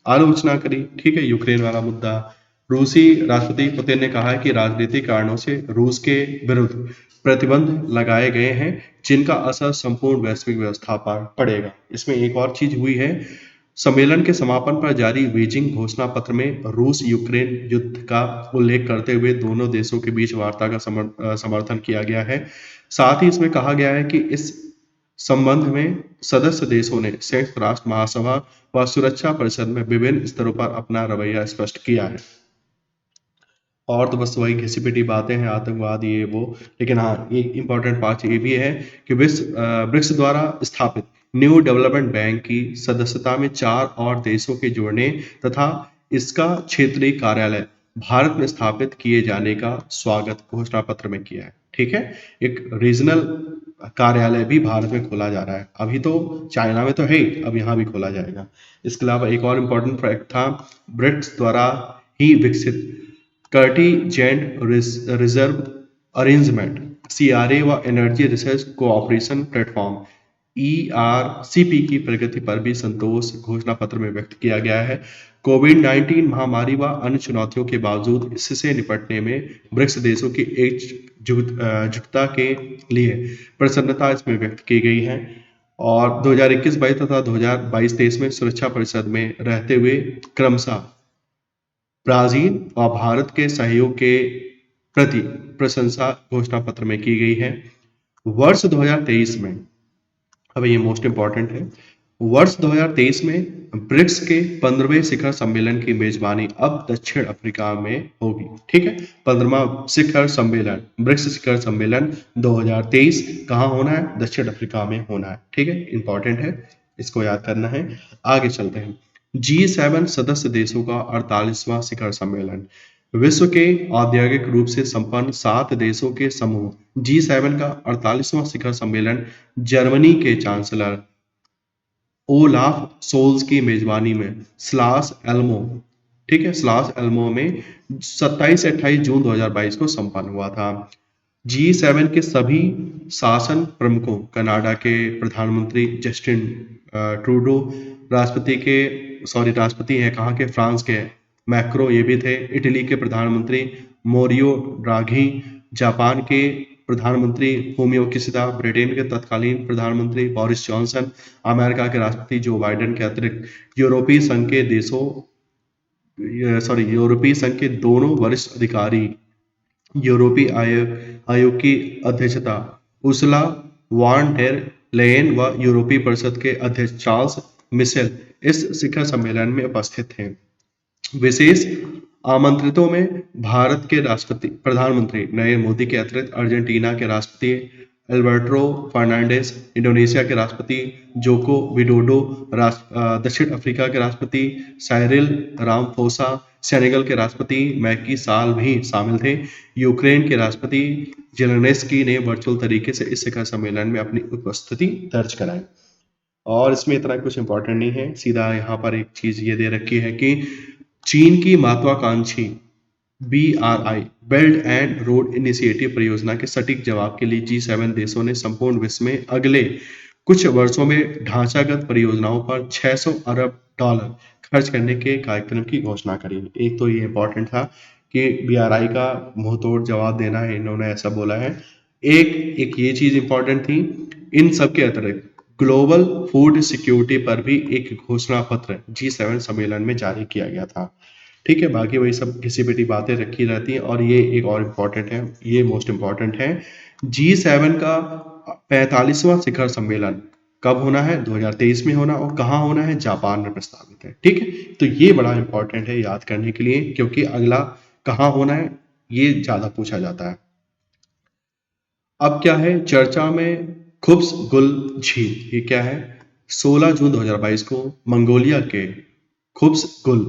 आलोचना करी। ठीक है, यूक्रेन वाला मुद्दा। रूसी राष्ट्रपति पुतिन ने कहा है कि राजनीतिक कारणों से रूस के विरुद्ध प्रतिबंध लगाए गए हैं, जिनका असर संपूर्ण वैश्विक व्यवस्था पर पड़ेगा। इसमें एक और चीज हुई है, सम्मेलन के समापन पर जारी बीजिंग घोषणा पत्र में रूस यूक्रेन युद्ध का उल्लेख करते हुए दोनों देशों के बीच वार्ता का समर्थन किया गया है। साथ ही इसमें कहा गया है कि इस संबंध में सदस्य देशों ने संयुक्त राष्ट्र महासभा व सुरक्षा परिषद में विभिन्न स्तरों पर अपना रवैया स्पष्ट किया है। और तो बस वही घिसी-पिटी बातें हैं, आतंकवाद ये वो। लेकिन हाँ, एक इम्पोर्टेंट बात ये भी है कि ब्रिक्स द्वारा स्थापित न्यू डेवलपमेंट बैंक की सदस्यता में 4 और देशों के जुड़ने तथा इसका क्षेत्रीय कार्यालय भारत में स्थापित किए जाने का स्वागत घोषणा पत्र में किया है। ठीक है, एक रीजनल कार्यालय भी भारत में खोला जा रहा है। अभी तो चाइना में तो है ही, अब यहाँ भी खोला जाएगा। इसके अलावा एक और इम्पोर्टेंट फैक्ट था, ब्रिक्स द्वारा ही विकसित कंटिजेंट रिजर्व अरेंजमेंट सीआरए व energy research cooperation platform ERCP की प्रगति पर भी संतोष घोषणा पत्र में व्यक्त किया गया है। कोविड-19 महामारी व अन्य चुनौतियों के बावजूद इससे निपटने में ब्रिक्स देशों की एकजुटता के लिए प्रसन्नता इसमें व्यक्त की गई है। और 2021-22 तथा 2022-23 में सुरक्षा परिषद में रहते हुए क्रमशः ब्राजील और भारत के सहयोग के प्रति प्रशंसा घोषणा पत्र में की गई है। वर्ष 2023 में, अब ये मोस्ट इंपॉर्टेंट है, वर्ष 2023 में ब्रिक्स के 15वें शिखर सम्मेलन की मेजबानी अब दक्षिण अफ्रीका में होगी। ठीक है, 15वां शिखर सम्मेलन, ब्रिक्स शिखर सम्मेलन 2023 कहाँ होना है? दक्षिण अफ्रीका में होना है। ठीक है, इंपॉर्टेंट है, इसको याद करना है। आगे चलते हैं। G7 सदस्य देशों का 48वां शिखर सम्मेलन, विश्व के औद्योगिक रूप से संपन्न 7 देशों के समूह G7 का 48वां शिखर सम्मेलन जर्मनी के चांसलर ओलाफ सोल्ज की मेजबानी में स्लास एल्मो, ठीक है, स्लास एल्मो में 27 से 28 जून 2022 को संपन्न हुआ था। G7 के सभी शासन प्रमुखों, कनाडा के प्रधानमंत्री जस्टिन ट्रूडो, राष्ट्रपति हैं कहाँ के? फ्रांस के मैक्रो ये भी थे, इटली के प्रधानमंत्री मोरियो ड्राघी, जापान के प्रधानमंत्री फूमियो किशिदा, ब्रिटेन के तत्कालीन प्रधानमंत्री बोरिस जॉनसन, अमेरिका के राष्ट्रपति जो बाइडेन के अतिरिक्त यूरोपीय संघ के दोनों वरिष्ठ अधिकारी, यूरोपीय आयोग की अध्यक्षता उर्सुला वॉन डेर लेयन व यूरोपीय परिषद के अध्यक्ष चार्ल्स मिशेल इस शिखर सम्मेलन में उपस्थित थे। विशेष आमंत्रितों में भारत के प्रधानमंत्री नरेंद्र मोदी के अतिरिक्त अर्जेंटीना के राष्ट्रपति अल्बर्टो फर्नांडिस, इंडोनेशिया के राष्ट्रपति जोको विडोडो, दक्षिण अफ्रीका के राष्ट्रपति साइरिल रामफोसा, सेनेगल के राष्ट्रपति मैकी साल भी शामिल थे। यूक्रेन के राष्ट्रपति जेलेंस्की ने वर्चुअल तरीके से इस शिखर सम्मेलन में अपनी उपस्थिति दर्ज कराई। और इसमें इतना कुछ इंपॉर्टेंट नहीं है, सीधा यहाँ पर एक चीज ये दे रखी है कि चीन की महत्वाकांक्षी BRI belt and road initiative परियोजना के सटीक जवाब के लिए G7 देशों ने संपूर्ण विश्व में अगले कुछ वर्षों में ढांचागत परियोजनाओं पर $600 अरब खर्च करने के कार्यक्रम की घोषणा करी। एक तो ये इंपॉर्टेंट था कि BRI का मुंहतोड़ जवाब देना है, इन्होंने ऐसा बोला है। एक ये चीज इंपॉर्टेंट थी। इन सब के अतिरिक्त ग्लोबल फूड सिक्योरिटी पर भी एक घोषणा पत्र G7 सम्मेलन में जारी किया गया था। ठीक है, बाकी वही सब घिसी-पिटी बातें रखी रहती हैं। और ये एक और इम्पॉर्टेंट है, ये मोस्ट इम्पॉर्टेंट है, G7 का 45वां शिखर सम्मेलन कब होना है? 2023 में होना। और कहाँ होना है? जापान में प्रस्तावित है। ठीक है, तो ये बड़ा इंपॉर्टेंट है याद करने के लिए, क्योंकि अगला कहाँ होना है ये ज्यादा पूछा जाता है। अब क्या है चर्चा में? खुब्स गुल झील, ये क्या है? 16 जून 2022 को मंगोलिया के खुब्स गुल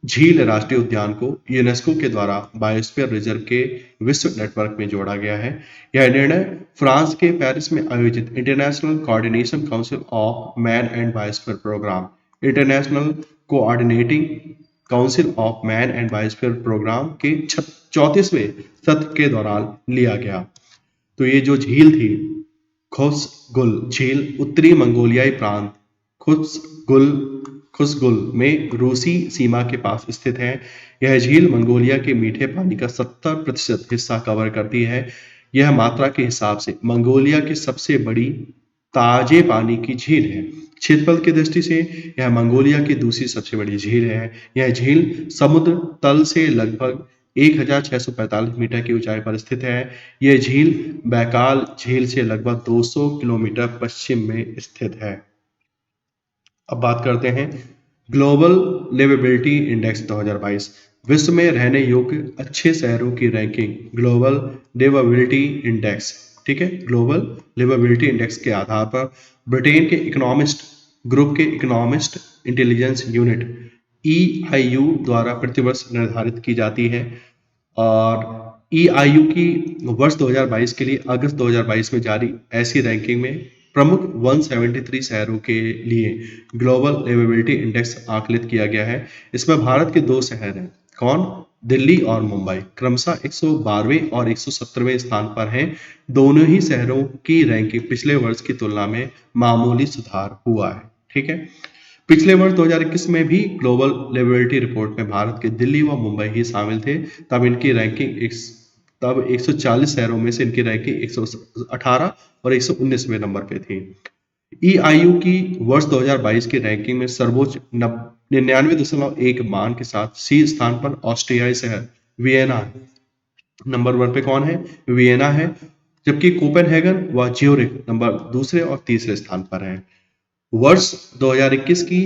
झील राष्ट्रीय उद्यान को यूनेस्को के द्वारा बायोस्फीयर रिजर्व के विश्व नेटवर्क में जोड़ा गया है। यह निर्णय फ्रांस के पेरिस में आयोजित international coordination council of man and biosphere programme, international coordinating council of man and biosphere programme के 34वें सत्र के दौरान लिया गया। तो ये जो झील थी खुसगुल झील उत्तरी मंगोलियाई प्रांत खुसगुल में रूसी सीमा के पास स्थित है। यह झील मंगोलिया के मीठे पानी का 70% हिस्सा कवर करती है। यह मात्रा के हिसाब से मंगोलिया की सबसे बड़ी ताजे पानी की झील है। क्षेत्रफल की दृष्टि से यह मंगोलिया की दूसरी सबसे बड़ी झील है। यह झील समुद्र तल से लगभग 1645 मीटर की ऊंचाई पर स्थित है। यह झील बैकाल झील से लगभग 200 किलोमीटर पश्चिम में स्थित है। अब बात करते हैं ग्लोबल लिवेबिलिटी इंडेक्स 2022, विश्व में रहने योग्य अच्छे शहरों की रैंकिंग। ग्लोबल लिवेबिलिटी इंडेक्स, ठीक है, ग्लोबल लिवेबिलिटी इंडेक्स के आधार पर ब्रिटेन के इकोनॉमिस्ट ग्रुप के इकोनॉमिस्ट इंटेलिजेंस यूनिट EIU द्वारा प्रतिवर्ष निर्धारित की जाती है। और EIU की वर्ष 2022 के लिए अगस्त 2022 में जारी ऐसी रैंकिंग में प्रमुख 173 शहरों के लिए ग्लोबल लिवेबिलिटी इंडेक्स आकलित किया गया है। इसमें भारत के 2 शहर हैं, कौन? दिल्ली और मुंबई, क्रमशः 112वें और 117वें स्थान पर हैं। दोनों ही शहरों की रैंकिंग पिछले वर्ष की तुलना में मामूली सुधार हुआ है। ठीक है, पिछले वर्ष 2021 में भी ग्लोबल लिवेबिलिटी रिपोर्ट में भारत के दिल्ली व मुंबई ही शामिल थे। तब 140 शहरों में से इनकी रैंकिंग 118 और 119वें नंबर पे थी। EIU की वर्ष 2022 की रैंकिंग में सर्वोच्च 99.1 मान के साथ सी स्थान पर ऑस्ट्रियाई शहर वियना है। नंबर 1 पे कौन है? वियना है। जबकि कोपेनहेगन व ज्यूरिख नंबर 2 और 3 स्थान पर हैं। वर्ष 2021 की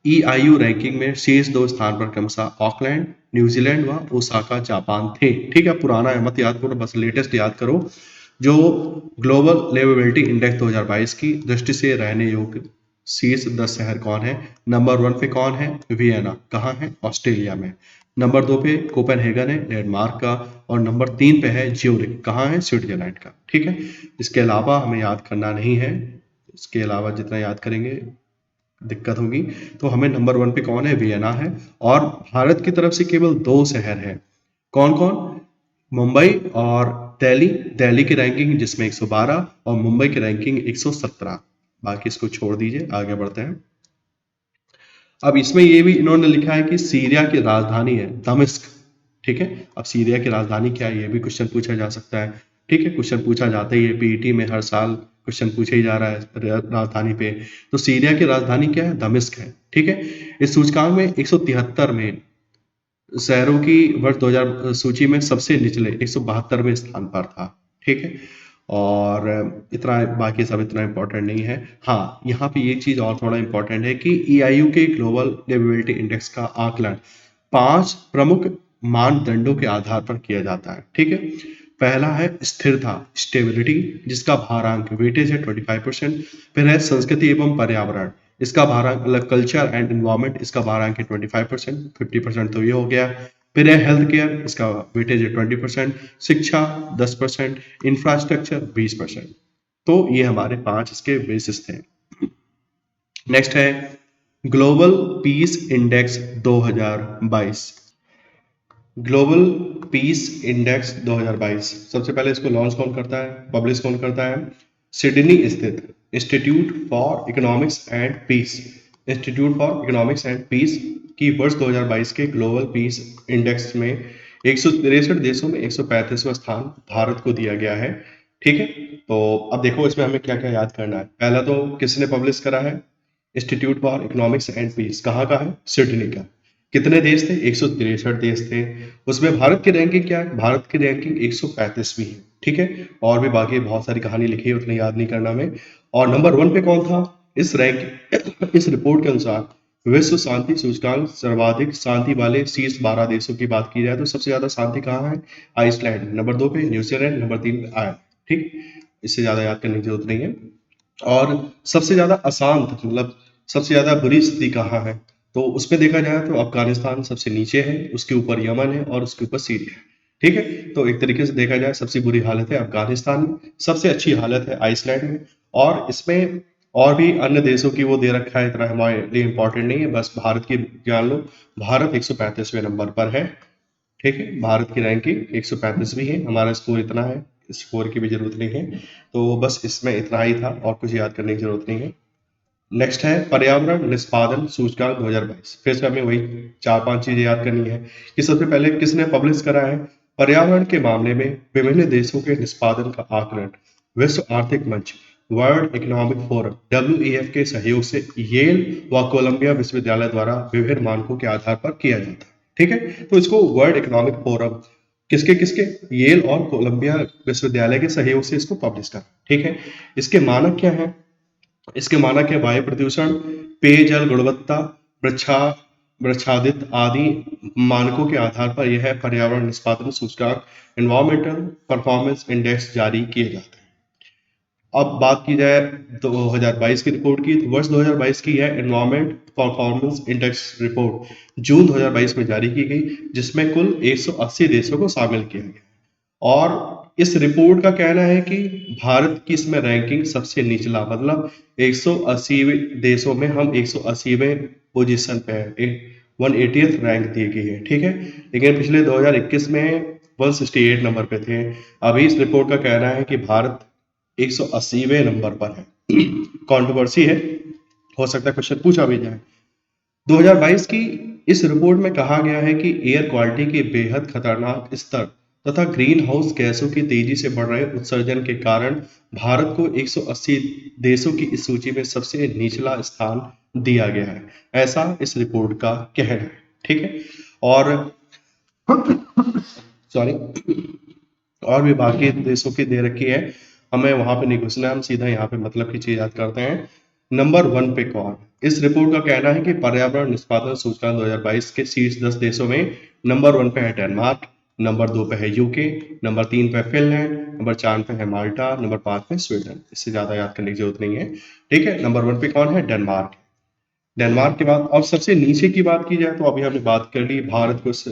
EIU रैंकिंग में शीर्ष 2 स्थान पर क्रमशः ऑकलैंड न्यूजीलैंड व ओसाका जापान थे। ठीक है, पुराना है मत याद करो, बस लेटेस्ट याद करो। जो ग्लोबल लिवेबिलिटी इंडेक्स 2022 की दृष्टि से रहने योग्य शीर्ष 10 शहर कौन है? नंबर 1 पे कौन है? वियना, कहाँ है? ऑस्ट्रेलिया में। नंबर 2 पे कोपेनहेगन है, डेनमार्क का। और नंबर 3 पे है ज्यूरिख, कहाँ है? स्विट्जरलैंड का। ठीक है, इसके अलावा हमें याद करना नहीं है, इसके अलावा जितना याद करेंगे दिक्कत होगी। तो हमें नंबर 1 पे कौन है? वियना है। और भारत की तरफ से केवल 2 शहर हैं, कौन कौन? मुंबई और दिल्ली। दिल्ली की रैंकिंग जिसमें 112 और मुंबई की रैंकिंग 117। बाकी इसको छोड़ दीजिए, आगे बढ़ते हैं। अब इसमें ये भी इन्होंने लिखा है कि सीरिया की राजधानी है दमिश्क, ठीक है। अब सीरिया की राजधानी क्या है, ये भी क्वेश्चन पूछा जा सकता है। ठीक है, क्वेश्चन पूछा जाता ही है, पीईटी में हर साल क्वेश्चन पूछा ही जा रहा है राजधानी पे। तो सीरिया की राजधानी क्या है, दमिश्क है। ठीक है, इस सूचकांक में 173 में शहरों की वर्ष 2000 सूची में सबसे निचले 172वें स्थान पर था। ठीक है, और इतना बाकी सब इतना इम्पोर्टेंट नहीं है। हाँ, यहाँ पे ये चीज़ और थोड़ा इम्पोर्टेंट है कि ईआईयू के ग्लोबल लिवेबिलिटी इंडेक्स का आकलन 5 प्रमुख मानदंडों के आधार पर किया जाता है। ठीक है, पहला है स्थिरता, स्टेबिलिटी, जिसका भारांक वेटेज है 25%। फिर है संस्कृति एवं पर्यावरण, इसका भारांक मतलब कल्चर एंड एनवायरमेंट, इसका भारांक है 25%, 50% तो ये हो गया। फिर है हेल्थ केयर, इसका वेटेज है 20%, शिक्षा 10%, इंफ्रास्ट्रक्चर 20%। तो ये हमारे 5 इसके बेसिस थे। नेक्स्ट है global peace index 2022। Global peace index 2022 सबसे पहले इसको लॉन्च कौन करता है, पब्लिश कौन करता है? सिडनी स्थित institute for economics and peace, institute for economics and peace की वर्ष 2022 के ग्लोबल पीस इंडेक्स में 163 देशों में 135वां स्थान भारत को दिया गया है। ठीक है, तो अब देखो इसमें हमें क्या क्या याद करना है। पहला तो किसने पब्लिश करा है? Institute for economics and peace, कहाँ का है? सिडनी का। कितने देश थे? 163 देश थे। उसमें भारत की रैंकिंग क्या है? भारत की रैंकिंग 135वीं है। ठीक है, और भी बाकी बहुत सारी कहानी लिखी है, उतनी याद नहीं करना में। और नंबर 1 पे कौन था इस रैंक इस रिपोर्ट के अनुसार? विश्व शांति सूचकांक सर्वाधिक शांति वाले शीर्ष 12 देशों की बात की जाए तो सबसे ज्यादा शांति कहाँ है? आइसलैंड। नंबर 2 पे न्यूजीलैंड, नंबर 3 पे आयरलैंड। ठीक, इससे ज्यादा याद करने की जरूरत नहीं है। और सबसे ज्यादा अशांत मतलब सबसे ज्यादा बुरी स्थिति कहाँ है? तो उसमें देखा जाए तो अफगानिस्तान सबसे नीचे है, उसके ऊपर यमन है और उसके ऊपर सीरिया है। ठीक है, तो एक तरीके से देखा जाए सबसे बुरी हालत है अफगानिस्तान में, सबसे अच्छी हालत है आइसलैंड में। और इसमें और भी अन्य देशों की वो दे रखा है, इतना हमारे लिए इंपॉर्टेंट नहीं है, बस भारत की जान लो। भारत 135वें नंबर पर है। ठीक है, भारत की रैंकिंग 135वीं है, हमारा स्कोर इतना है, स्कोर की भी जरूरत नहीं है। तो बस इसमें इतना ही था और कुछ याद करने की जरूरत नहीं है। नेक्स्ट है पर्यावरण निष्पादन सूचकांक 2022। फिर से हमें वही 4-5 चीजें याद करनी है कि सबसे पहले किसने पब्लिश करा है? पर्यावरण के मामले में विभिन्न देशों के निष्पादन का आकलन विश्व आर्थिक मंच, वर्ल्ड इकोनॉमिक फोरम WEF के सहयोग से येल व कोलंबिया विश्वविद्यालय द्वारा विभिन्न मानकों के आधार पर किया जाता है। ठीक है, तो इसको वर्ल्ड इकोनॉमिक फोरम किसके किसके येल और कोलंबिया विश्वविद्यालय के सहयोग से इसको पब्लिश करा। ठीक है, इसके मानक क्या है? इसके मानक है वायु प्रदूषण, पेयजल गुणवत्ता, वृक्षा वृक्षादित आदि मानकों के आधार पर यह पर्यावरण निष्पादन सूचकांक एनवायरमेंटल परफॉर्मेंस इंडेक्स जारी किए जाते हैं। अब बात की जाए 2022 की रिपोर्ट की, तो वर्ष 2022 की यह एनवायरमेंट परफॉर्मेंस इंडेक्स रिपोर्ट जून 2022 में जारी की गई, जिसमें कुल 180 देशों को शामिल किया गया। और इस रिपोर्ट का कहना है कि भारत की इसमें रैंकिंग सबसे निचला मतलब 180 देशों में हम 180वें पोजीशन पे है, 180th रैंक दी गई है। ठीक है, लेकिन पिछले 2021 में 168 नंबर पे थे। अभी इस रिपोर्ट का कहना है कि भारत 180वें नंबर पर है। कंट्रोवर्सी है, हो सकता है क्वेश्चन पूछा भी जाए। 2022 की इस रिपोर्ट में कहा गया है कि एयर क्वालिटी के बेहद खतरनाक स्तर तथा ग्रीन हाउस गैसों की तेजी से बढ़ रहे उत्सर्जन के कारण भारत को 180 देशों की इस सूची में सबसे निचला स्थान दिया गया है, ऐसा इस रिपोर्ट का कहना है। ठीक है, और सॉरी, और भी बाकी देशों की दे रखी है, हमें वहां पे नहीं घुसना, हम सीधा यहाँ पे मतलब की चीज याद करते हैं। नंबर 1 पे कौन? इस रिपोर्ट का कहना है कि पर्यावरण निष्पादन सूचकांक 2022 के शीर्ष 10 देशों में नंबर 1 पे है डेनमार्क, नंबर 2 पे है यूके, नंबर 3 पे फिनलैंड, नंबर 4 पे है माल्टा, नंबर 5 पे स्वीडन। इससे ज्यादा याद करने की जरूरत नहीं है। ठीक है, नंबर 1 पे कौन है? डेनमार्क। डेनमार्क के बाद और सबसे नीचे की बात की जाए तो अभी हमने बात कर ली, भारत को इस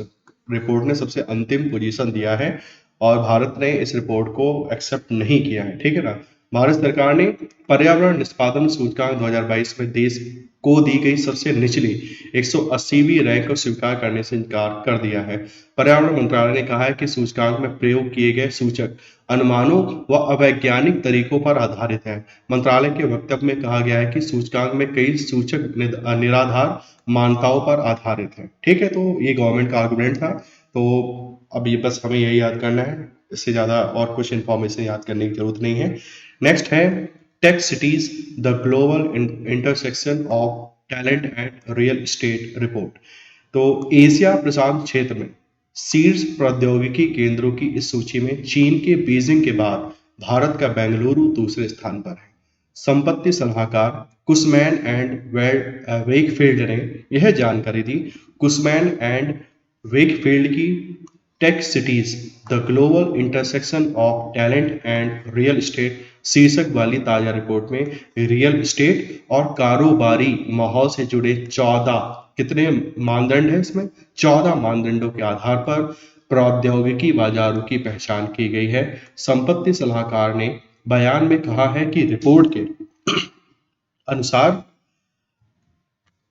रिपोर्ट ने सबसे अंतिम पोजीशन दिया है और भारत ने इस रिपोर्ट को एक्सेप्ट नहीं किया है। ठीक है ना, भारत सरकार ने पर्यावरण निष्पादन सूचकांक 2022 में देश को दी गई सबसे निचली 180वीं रैंक को स्वीकार करने से इनकार कर दिया है। पर्यावरण मंत्रालय ने कहा है कि सूचकांक में प्रयोग किए गए सूचक अनुमानों व अवैज्ञानिक तरीकों पर आधारित है। मंत्रालय के वक्तव्य में कहा गया है कि सूचकांक में कई सूचक निराधार मान्यताओं पर आधारित है। ठीक है, तो ये गवर्नमेंट का आर्गुमेंट था। तो अब ये बस हमें यही याद करना है, इससे ज़्यादा और कुछ इन्फॉर्मेशन याद करने की जरूरत नहीं है। नेक्स्ट है tech cities the global intersection of talent and real estate report. तो एशिया प्रशांत क्षेत्र में शीर्ष प्रौद्योगिकी केंद्रों की इस सूची में चीन के बीजिंग के बाद भारत का बेंगलुरु दूसरे स्थान पर है। संपत्ति सलाहकार कुसमैन एंड वेकफील्ड ने यह जानकारी दी। कुसमैन एंड वेकफील्ड की tech cities the global intersection of talent and real estate शीर्षक वाली ताजा रिपोर्ट में रियल एस्टेट और कारोबारी माहौल से जुड़े 14 कितने मानदंड हैं इसमें 14 मानदंडों के आधार पर प्रौद्योगिकी बाजारों की पहचान की गई है। संपत्ति सलाहकार ने बयान में कहा है कि रिपोर्ट के अनुसार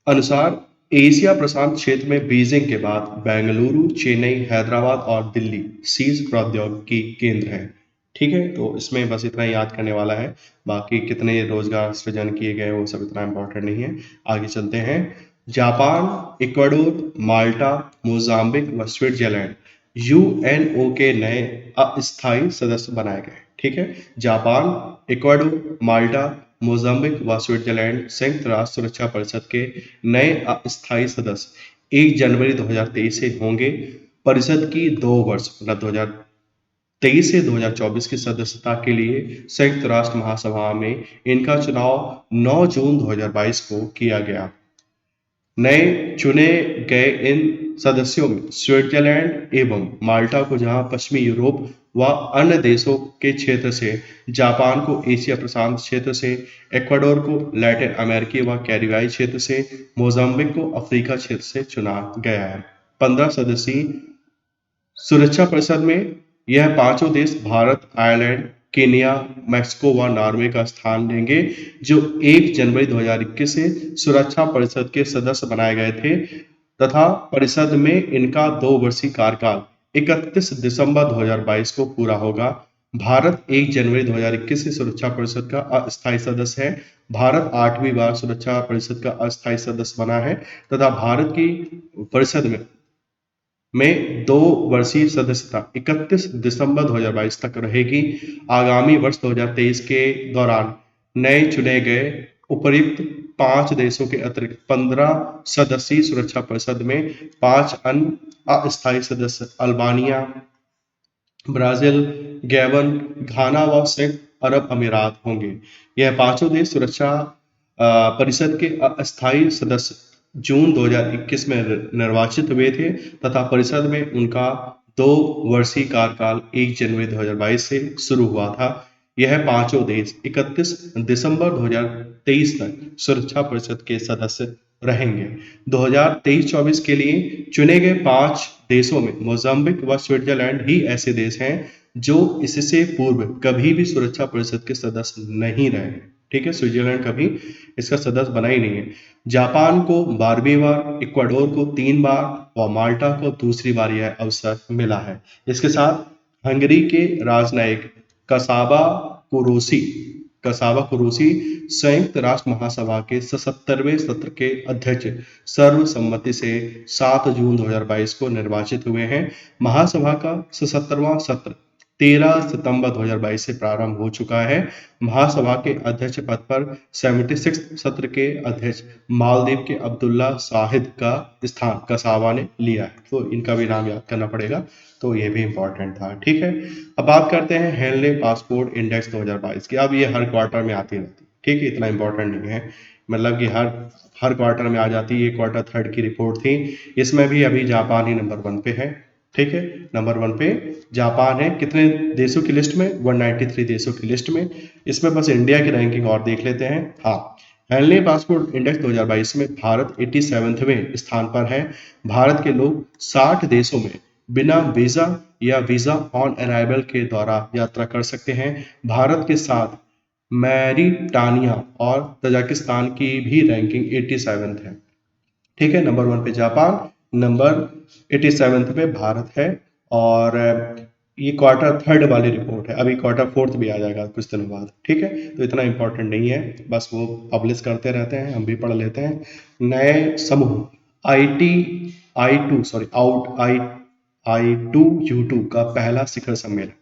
अनुसार एशिया प्रशांत क्षेत्र में बीजिंग के बाद बेंगलुरु, चेन्नई, हैदराबाद और दिल्ली शीर्ष प्रौद्योगिकी केंद्र हैं। ठीक है, तो इसमें बस इतना ही याद करने वाला है। बाकी कितने रोजगार सृजन किए गए वो सब इतना इम्पोर्टेंट नहीं है। आगे चलते हैं। जापान, इक्वाडोर, माल्टा, मोजाम्बिक व स्विट्जरलैंड यूएनओ के नए अस्थायी सदस्य बनाए गए। ठीक है, जापान, इक्वाडोर, माल्टा, मोजाम्बिक व स्विट्जरलैंड संयुक्त राष्ट्र सुरक्षा परिषद के नए अस्थायी सदस्य 1 जनवरी 2023 से होंगे। परिषद की 2 वर्ष मतलब 2023 से 2024 की सदस्यता के लिए संयुक्त राष्ट्र महासभा में इनका चुनाव 9 जून 2022 को किया गया। नए चुने गए इन सदस्यों में स्विट्जरलैंड एवं माल्टा को जहां पश्चिमी यूरोप व अन्य देशों के क्षेत्र से, जापान को एशिया प्रशांत क्षेत्र से, इक्वाडोर को लैटिन अमेरिकी व कैरिबियाई क्षेत्र से, मोजाम्बिक को अफ्रीका क्षेत्र से चुना गया है। 15 सदस्यीय सुरक्षा परिषद में यह पांचों देश भारत, आयरलैंड, केन्या, मैक्सिको व नॉर्वे का स्थान लेंगे, जो 1 जनवरी 2021 से सुरक्षा परिषद के सदस्य बनाए गए थे तथा परिषद में इनका 2 वर्षीय कार्यकाल 31 दिसंबर 2022 को पूरा होगा। भारत 1 जनवरी 2021 से सुरक्षा परिषद का अस्थायी सदस्य है। भारत 8वीं बार सुरक्षा परिषद का अस्थायी सदस्य बना है तथा भारत की परिषद में 2 वर्षीय सदस्यता 31 दिसंबर 2022 तक रहेगी। आगामी वर्ष 2023 के दौरान नए चुने गए उपर्युक्त 5 देशों के अतिरिक्त 15 सदस्यीय सुरक्षा परिषद में 5 अन्य अस्थायी सदस्य अल्बानिया, ब्राजील, गैबन, घाना व संयुक्त अरब अमीरात होंगे। यह पांचों देश सुरक्षा परिषद के अस्थायी सदस्य जून 2021 में निर्वाचित हुए थे तथा परिषद में उनका 2 वर्षीय कार्यकाल 1 जनवरी 2022 से शुरू हुआ था। यह पांचों देश 31 दिसंबर 2023 तक सुरक्षा परिषद के सदस्य रहेंगे। 2023-24 के लिए चुने गए 5 देशों में मोजाम्बिक व स्विट्जरलैंड ही ऐसे देश हैं जो इससे पूर्व कभी भी सुरक्षा परिषद के सदस्य नहीं रहे। ठीक है, स्विट्जरलैंड कभी इसका सदस्य बना ही नहीं है। जापान को 12वीं बार, इक्वाडोर को 3 बार और माल्टा को दूसरी बार यह अवसर मिला है। इसके साथ हंगरी के राजनयिक कसावा कुरुसी संयुक्त राष्ट्र महासभा के 77वें सत्र के अध्यक्ष सर्वसम्मति से 7 जून 2022 को निर्वाचित हुए हैं। महासभा का 77वां सत्र 13 सितंबर 2022 से प्रारंभ हो चुका है। महासभा के अध्यक्ष पद पर 76 सत्र के अध्यक्ष मालदीव के अब्दुल्ला शाहिद का स्थान कसावा ने लिया है, तो इनका भी नाम याद करना पड़ेगा, तो ये भी इंपॉर्टेंट था। ठीक है, अब बात करते हैं हेनले पासपोर्ट इंडेक्स 2022 की। अब ये हर क्वार्टर में आती रहती है। ठीक है, इतना इंपॉर्टेंट नहीं है, मतलब कि हर क्वार्टर में आ जाती है। ये क्वार्टर 3 की रिपोर्ट थी। इसमें भी अभी जापान ही नंबर 1 पे है। ठीक है, नंबर 1 पे जापान है। कितने देशों की लिस्ट में? 193 देशों की लिस्ट में। इसमें बस इंडिया की रैंकिंग और देख लेते हैं। हाँ, हेनले पासपोर्ट इंडेक्स 2022 में भारत 87वें स्थान पर है। भारत के लोग 60 देशों में बिना वीजा या वीजा ऑन अराइवल के द्वारा यात्रा कर सकते हैं। भारत के साथ मैरिटानिया और तजाकिस्तान की भी रैंकिंग 87 है। ठीक है, नंबर 1 पे जापान, नंबर 87 पे भारत है। और ये क्वार्टर 3 वाली रिपोर्ट है। अभी क्वार्टर 4 भी आ जाएगा कुछ दिनों बाद। ठीक है, तो इतना इंपॉर्टेंट नहीं है, बस वो पब्लिश करते रहते हैं, हम भी पढ़ लेते हैं। नए समूह आई I2U2 का पहला शिखर सम्मेलन।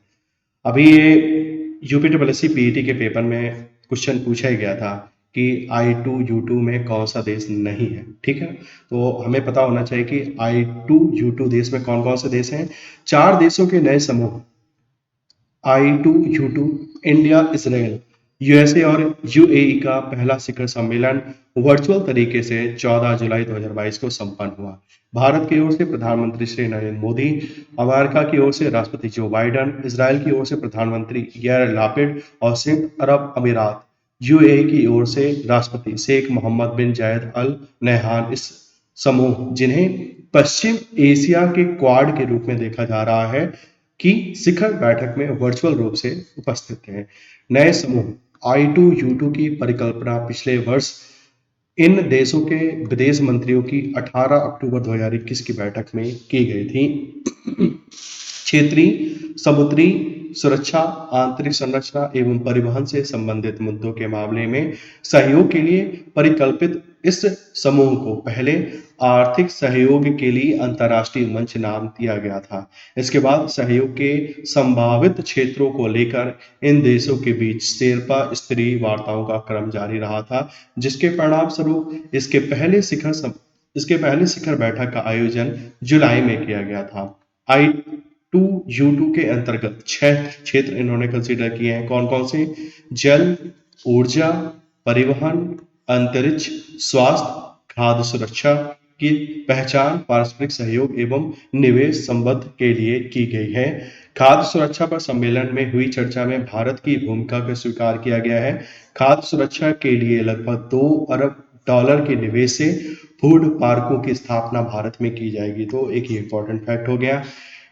अभी ये यूपीट्रिपलएससी पीईटी के पेपर में क्वेश्चन पूछा ही गया था कि I2U2 में कौन सा देश नहीं है, ठीक है। तो हमें पता होना चाहिए कि I2U2 देश में कौन कौन से देश हैं। 4 देशों के नए समूह I2U2, इंडिया, इसराइल, यूएसए और यूएई का पहला शिखर सम्मेलन वर्चुअल तरीके से 14 जुलाई 2022 को संपन्न हुआ। भारत की ओर से प्रधानमंत्री श्री नरेंद्र मोदी, अमेरिका की ओर से राष्ट्रपति जो बाइडन, इसराइल की ओर से प्रधानमंत्री यार लापिड और संयुक्त अरब अमीरात यूएई की ओर से राष्ट्रपति शेख मोहम्मद बिन जायद अल नहयान इस समूह, जिन्हें पश्चिम एशिया के क्वाड के रूप में देखा जा रहा है, की शिखर बैठक में वर्चुअल रूप से उपस्थित थे। नए समूह I2U2 की परिकल्पना पिछले वर्ष इन देशों के विदेश मंत्रियों की 18 अक्टूबर 2021 की बैठक में की गई थी। क्षेत्रीय, समुद्री सुरक्षा, आंतरिक संरचना एवं परिवहन से संबंधित मुद्दों के मामले में सहयोग के लिए परिकल्पित इस समूह को पहले आर्थिक सहयोग के लिए अंतर्राष्ट्रीय मंच नाम दिया गया था। इसके बाद सहयोग के संभावित क्षेत्रों को लेकर इन देशों के बीच शेरपा स्तरीय वार्ताओं का क्रम जारी रहा था, जिसके परिणाम स्वरूप इसके पहले शिखर बैठक का आयोजन जुलाई में किया गया था। I2U2 के अंतर्गत 6 क्षेत्र इन्होंने कंसीडर किए हैं। कौन कौन से? जल, ऊर्जा, परिवहन, अंतरिक्ष, स्वास्थ्य, खाद्य सुरक्षा की पहचान पारस्परिक सहयोग एवं निवेश संबंध के लिए की गई है। खाद्य सुरक्षा पर सम्मेलन में हुई चर्चा में भारत की भूमिका को स्वीकार किया गया है। खाद्य सुरक्षा के लिए लगभग $2 अरब के निवेश से फूड पार्कों की स्थापना भारत में की जाएगी। तो एक ही इंपॉर्टेंट फैक्ट हो गया।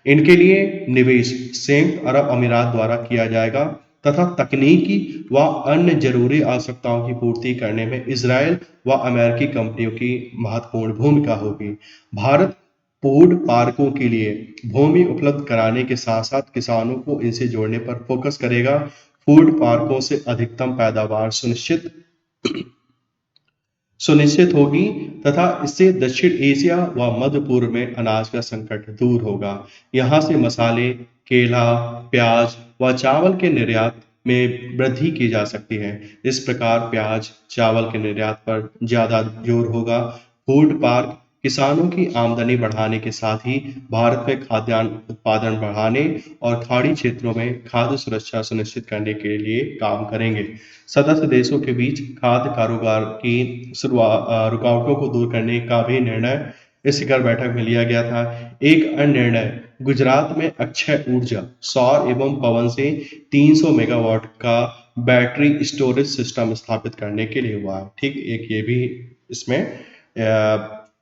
इनके लिए निवेश संयुक्त अरब अमीरात द्वारा किया जाएगा तथा तकनीकी व अन्य जरूरी आवश्यकताओं की पूर्ति करने में इजरायल व अमेरिकी कंपनियों की महत्वपूर्ण भूमिका होगी। भारत फूड पार्कों के लिए भूमि उपलब्ध कराने के साथ साथ किसानों को इनसे जोड़ने पर फोकस करेगा। फूड पार्कों से अधिकतम पैदावार सुनिश्चित होगी तथा इससे दक्षिण एशिया व मध्य पूर्व में अनाज का संकट दूर होगा। यहाँ से मसाले, केला, प्याज व चावल के निर्यात में वृद्धि की जा सकती है। इस प्रकार प्याज, चावल के निर्यात पर ज्यादा जोर होगा। फूड पार्क किसानों की आमदनी बढ़ाने के साथ ही भारत में खाद्यान्न उत्पादन बढ़ाने और खाड़ी क्षेत्रों में खाद्य सुरक्षा सुनिश्चित करने के लिए काम करेंगे। सदस्य देशों के बीच खाद्य कारोबार की रुकावटों को दूर करने का भी निर्णय इस शिखर बैठक में लिया गया था। एक अन्य निर्णय गुजरात में अक्षय ऊर्जा, सौर एवं पवन से 300 मेगावाट का बैटरी स्टोरेज सिस्टम स्थापित करने के लिए हुआ है। ठीक, एक ये भी इसमें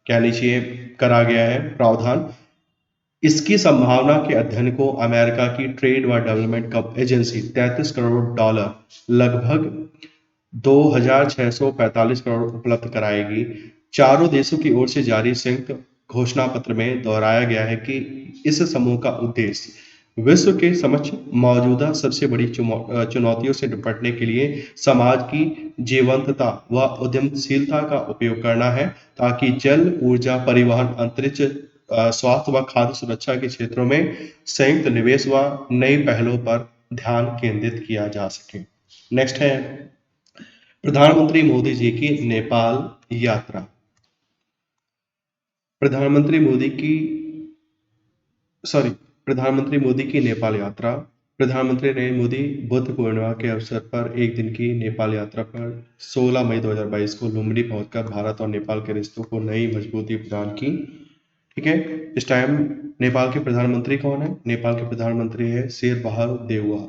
कह लीजिए करा गया है प्रावधान। इसकी संभावना के अध्ययन को अमेरिका की ट्रेड व डेवलपमेंट एजेंसी $33 करोड़ लगभग 2,645 करोड़ उपलब्ध कराएगी। चारों देशों की ओर से जारी संयुक्त घोषणा पत्र में दोहराया गया है कि इस समूह का उद्देश्य विश्व के समक्ष मौजूदा सबसे बड़ी चुनौतियों से निपटने के लिए समाज की जीवंतता व उद्यमशीलता का उपयोग करना है, ताकि जल, ऊर्जा, परिवहन, अंतरिक्ष, स्वास्थ्य व खाद्य सुरक्षा के क्षेत्रों में संयुक्त निवेश व नई पहलों पर ध्यान केंद्रित किया जा सके। नेक्स्ट है प्रधानमंत्री मोदी जी की नेपाल यात्रा। प्रधानमंत्री मोदी की नेपाल यात्रा। प्रधानमंत्री नरेंद्र मोदी बुद्ध पूर्णिमा के अवसर पर एक दिन की नेपाल यात्रा पर 16 मई 2022 को लुम्बिनी पहुंचकर भारत और नेपाल के रिश्तों को नई मजबूती प्रदान की। ठीक है, इस टाइम नेपाल के प्रधानमंत्री कौन है? नेपाल के प्रधानमंत्री है शेरबहादुर देउवा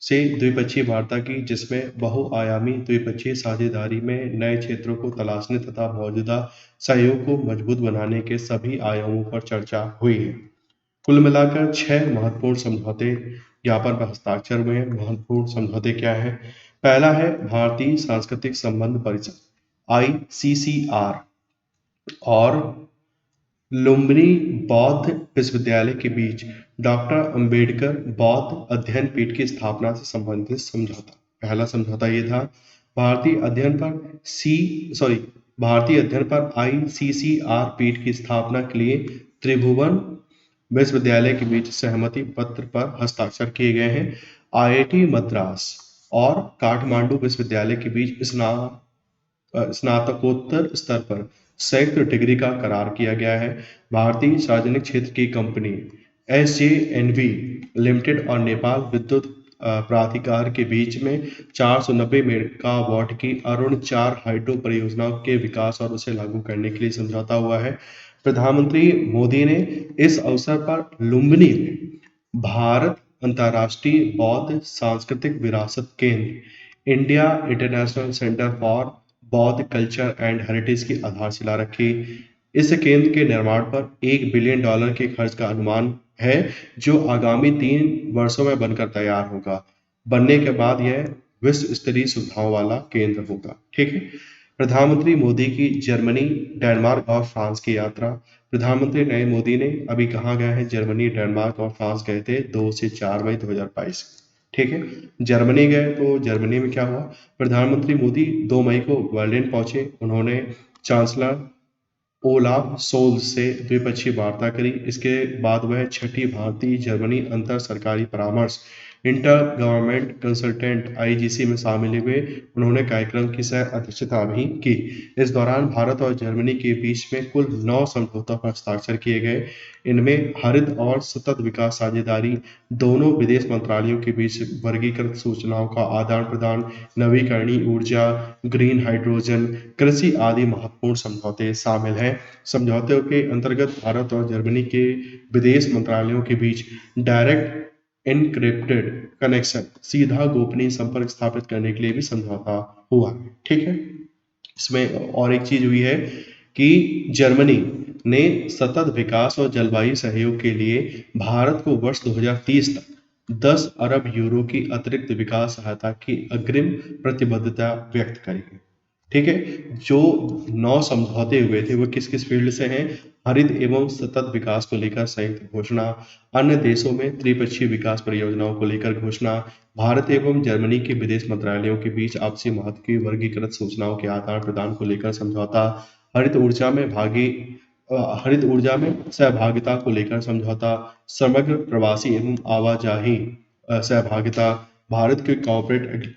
से द्विपक्षीय वार्ता की, जिसमें बहुआयामी द्विपक्षीय साझेदारी में नए क्षेत्रों को तलाशने तथा मौजूदा सहयोग को मजबूत बनाने के सभी आयामों पर चर्चा हुई है। कुल मिलाकर 6 महत्वपूर्ण समझौते ज्ञापन पर हस्ताक्षर हुए हैं। महत्वपूर्ण समझौते क्या है? पहला है भारतीय सांस्कृतिक संबंध परिषद ICCR और लुम्बिनी बौद्ध विश्वविद्यालय के बीच डॉक्टर अंबेडकर बौद्ध अध्ययन पीठ की स्थापना से संबंधित समझौता। पहला समझौता ये था। भारतीय अध्ययन पर ICCR पीठ की स्थापना के लिए त्रिभुवन विश्वविद्यालय के बीच सहमति पत्र पर हस्ताक्षर किए गए हैं। आईआईटी मद्रास और काठमांडू विश्वविद्यालय के बीच स्नातकोत्तर स्तर पर संयुक्त डिग्री का करार किया गया है। भारतीय सार्वजनिक क्षेत्र की कंपनी एसजेएनवी लिमिटेड और नेपाल विद्युत प्राधिकार के बीच में 490 मेगावाट की अरुण 4 हाइड्रो परियोजनाओं के विकास और उसे लागू करने के लिए समझौता हुआ है। प्रधानमंत्री मोदी ने इस अवसर पर लुम्बिनी में भारत अंतर्राष्ट्रीय बौद्ध सांस्कृतिक विरासत केंद्र इंडिया इंटरनेशनल सेंटर फॉर बौद्ध कल्चर एंड हेरिटेज की आधारशिला रखी। इस केंद्र के निर्माण पर $1 बिलियन के खर्च का अनुमान है, जो आगामी 3 वर्षों में बनकर तैयार होगा। बनने के बाद यह विश्व स्तरीय सुविधाओं वाला केंद्र होगा। ठीक है। प्रधानमंत्री मोदी की जर्मनी, डेनमार्क और फ्रांस की यात्रा। प्रधानमंत्री नरेंद्र मोदी ने अभी कहाँ गए हैं? जर्मनी, डेनमार्क और फ्रांस गए थे 2 से 4 मई 2022। ठीक है। जर्मनी गए तो जर्मनी में क्या हुआ? प्रधानमंत्री मोदी 2 मई को बर्लिन पहुंचे। उन्होंने चांसलर ओलाफ सोल्ज से द्विपक्षीय वार्ता करी। इसके बाद वह छठी भारतीय जर्मनी अंतर सरकारी परामर्श इंटर गवर्नमेंट कंसल्टेंट आईजीसी में शामिल हुए। उन्होंने कार्यक्रम की सह अध्यक्षता भी की। इस दौरान भारत और जर्मनी के बीच में कुल 9 समझौतों पर हस्ताक्षर किए गए। इनमें हरित और सतत विकास साझेदारी, दोनों विदेश मंत्रालयों के बीच वर्गीकृत सूचनाओं का आदान प्रदान, नवीकरणीय ऊर्जा, ग्रीन हाइड्रोजन, कृषि आदि महत्वपूर्ण समझौते शामिल हैं। समझौते के अंतर्गत भारत और जर्मनी के विदेश मंत्रालयों के बीच डायरेक्ट एनक्रिप्टेड कनेक्शन, सीधा गोपनीय संपर्क स्थापित करने के लिए भी समझौता हुआ। ठीक है। इसमें और एक चीज हुई है कि जर्मनी ने सतत विकास और जलवायु सहयोग के लिए भारत को वर्ष 2030 तक 10 अरब यूरो की अतिरिक्त विकास सहायता की अग्रिम प्रतिबद्धता व्यक्त करी है। ठीक है। जो 9 समझौते हुए थे वो किस किस फील्ड से हैं? हरित एवं सतत विकास को लेकर संयुक्त घोषणा, अन्य देशों में त्रिपक्षीय विकास परियोजनाओं को लेकर घोषणा, भारत एवं जर्मनी के विदेश मंत्रालयों के बीच आपसी महत्व की वर्गीकृत सूचनाओं के आदान प्रदान को लेकर समझौता, हरित ऊर्जा में हरित ऊर्जा में सहभागिता को लेकर समझौता, समग्र प्रवासी एवं आवाजाही सहभागिता, भारत के कॉर्पोरेट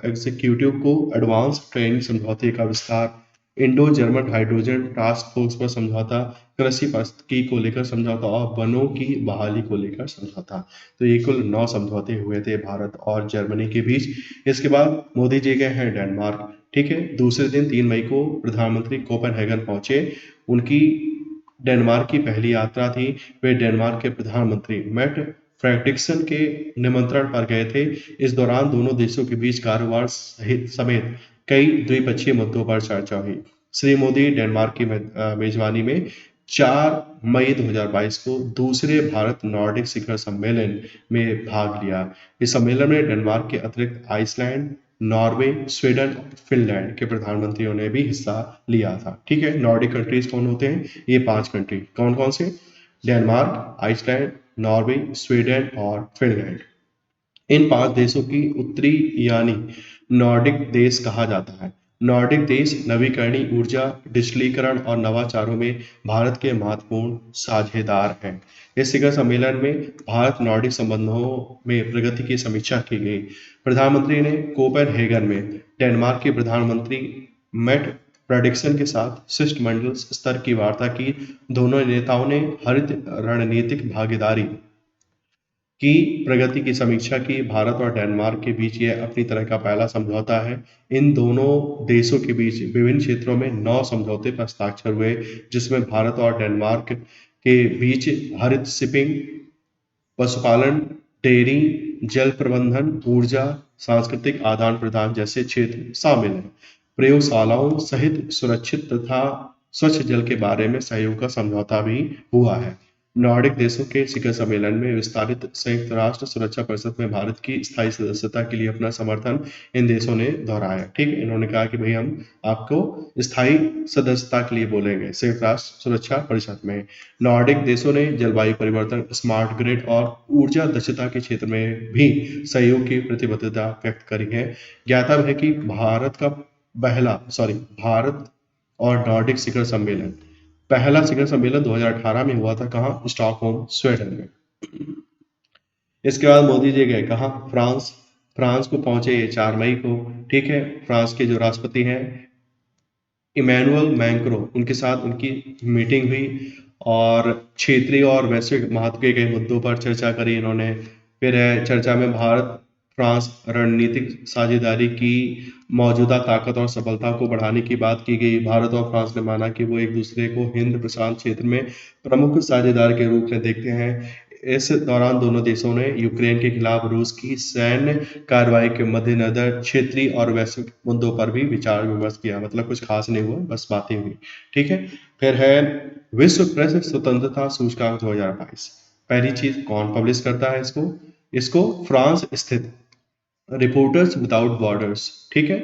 एग्जीक्यूटिव को एडवांस ट्रेनिंग समझौते का विस्तार, Indo German hydrogen task force पर समझौता, कृषि पारिस्थितिकी को लेकर समझौता और वनों की बहाली को लेकर समझौता। तो ये कुल 9 समझौते हुए थे भारत और जर्मनी के बीच। इसके बाद मोदी जी गए हैं डेनमार्क। ठीक है। दूसरे दिन 3 मई को प्रधानमंत्री कोपेनहेगन पहुंचे। उनकी डेनमार्क की पहली यात्रा थी। वे डेनमार्क के प्रधानमंत्री मेट फ्रेडरिक्सन के निमंत्रण पर गए थे। इस दौरान दोनों देशों के बीच कारोबार समेत कई द्विपक्षीय मुद्दों पर चर्चा हुई। श्री मोदी डेनमार्क की मेजबानी में 4 मई 2022 को दूसरे भारत नॉर्डिक शिखर सम्मेलन में भाग लिया। इस सम्मेलन में डेनमार्क के अतिरिक्त आइसलैंड, नॉर्वे, स्वीडन और फिनलैंड के प्रधानमंत्रियों ने भी हिस्सा लिया था। ठीक है। नॉर्डिक कंट्रीज कौन होते हैं? ये 5 कंट्री कौन कौन से? डेनमार्क, आइसलैंड, नॉर्वे, स्वीडन और फिनलैंड। इन 5 देशों की उत्तरी यानी नॉर्डिक देश कहा जाता है। नॉर्डिक देश नवीकरणीय ऊर्जा, डिजिटलीकरण और नवाचारों में भारत के महत्वपूर्ण साझेदार हैं। इस शिखर सम्मेलन में भारत नॉर्डिक संबंधों में प्रगति की समीक्षा की गई। प्रधानमंत्री ने कोपेनहेगन में डेनमार्क के प्रधानमंत्री मेट फ्रेडरिक्सन के साथ शिष्टमंडल स्तर की वार्ता की। दोनों नेताओं ने हरित रणनीतिक भागीदारी की प्रगति की समीक्षा की। भारत और डेनमार्क के बीच यह अपनी तरह का पहला समझौता है। इन दोनों देशों के बीच विभिन्न क्षेत्रों में 9 समझौते पर हस्ताक्षर हुए, जिसमें भारत और डेनमार्क के बीच हरित शिपिंग, पशुपालन, डेयरी, जल प्रबंधन, ऊर्जा, सांस्कृतिक आदान प्रदान जैसे क्षेत्र शामिल हैं। प्रयोगशालाओं सहित सुरक्षित तथा स्वच्छ जल के बारे में सहयोग का समझौता भी हुआ है। नॉर्डिक देशों के शिखर सम्मेलन में विस्तारित संयुक्त राष्ट्र सुरक्षा परिषद में भारत की स्थायी सदस्यता के लिए अपना समर्थन इन देशों ने दोहराया। ठीक है। इन्होंने कहा कि भाई हम आपको स्थायी सदस्यता के लिए बोलेंगे संयुक्त राष्ट्र सुरक्षा परिषद में। नॉर्डिक देशों ने जलवायु परिवर्तन, स्मार्ट ग्रिड और ऊर्जा दक्षता के क्षेत्र में भी सहयोग की प्रतिबद्धता व्यक्त करी है। ज्ञातव्य है कि भारत और नॉर्डिक शिखर सम्मेलन पहला शिखर सम्मेलन 2018 में हुआ था, कहाँ? स्टॉकहोम, स्वीडन में। इसके बाद मोदी जी गए कहाँ? फ्रांस। फ्रांस को पहुंचे ये 4 मई को, ठीक है। फ्रांस के जो राष्ट्रपति हैं इमैनुअल मैक्रो, उनके साथ उनकी मीटिंग हुई और क्षेत्रीय और वैश्विक महत्व के कई मुद्दों पर चर्चा करी इन्होंने। फिर चर्चा में भारत फ्रांस रणनीतिक साझेदारी की मौजूदा ताकत और सफलता को बढ़ाने की बात की गई। भारत और फ्रांस ने माना कि वो एक दूसरे को हिंद प्रशांत क्षेत्र में प्रमुख साझेदार के रूप में देखते हैं। इस दौरान दोनों देशों ने यूक्रेन के खिलाफ रूस की सैन्य कार्रवाई के मद्देनजर क्षेत्रीय और वैश्विक मुद्दों पर भी विचार विमर्श किया। मतलब कुछ खास नहीं हुआ, बस बातें हुई, ठीक है। फिर है विश्व प्रेस स्वतंत्रता सूचकांक 2022। पहली चीज कौन पब्लिश करता है इसको? इसको फ्रांस स्थित रिपोर्टर्स विदाउट बॉर्डर्स, ठीक है।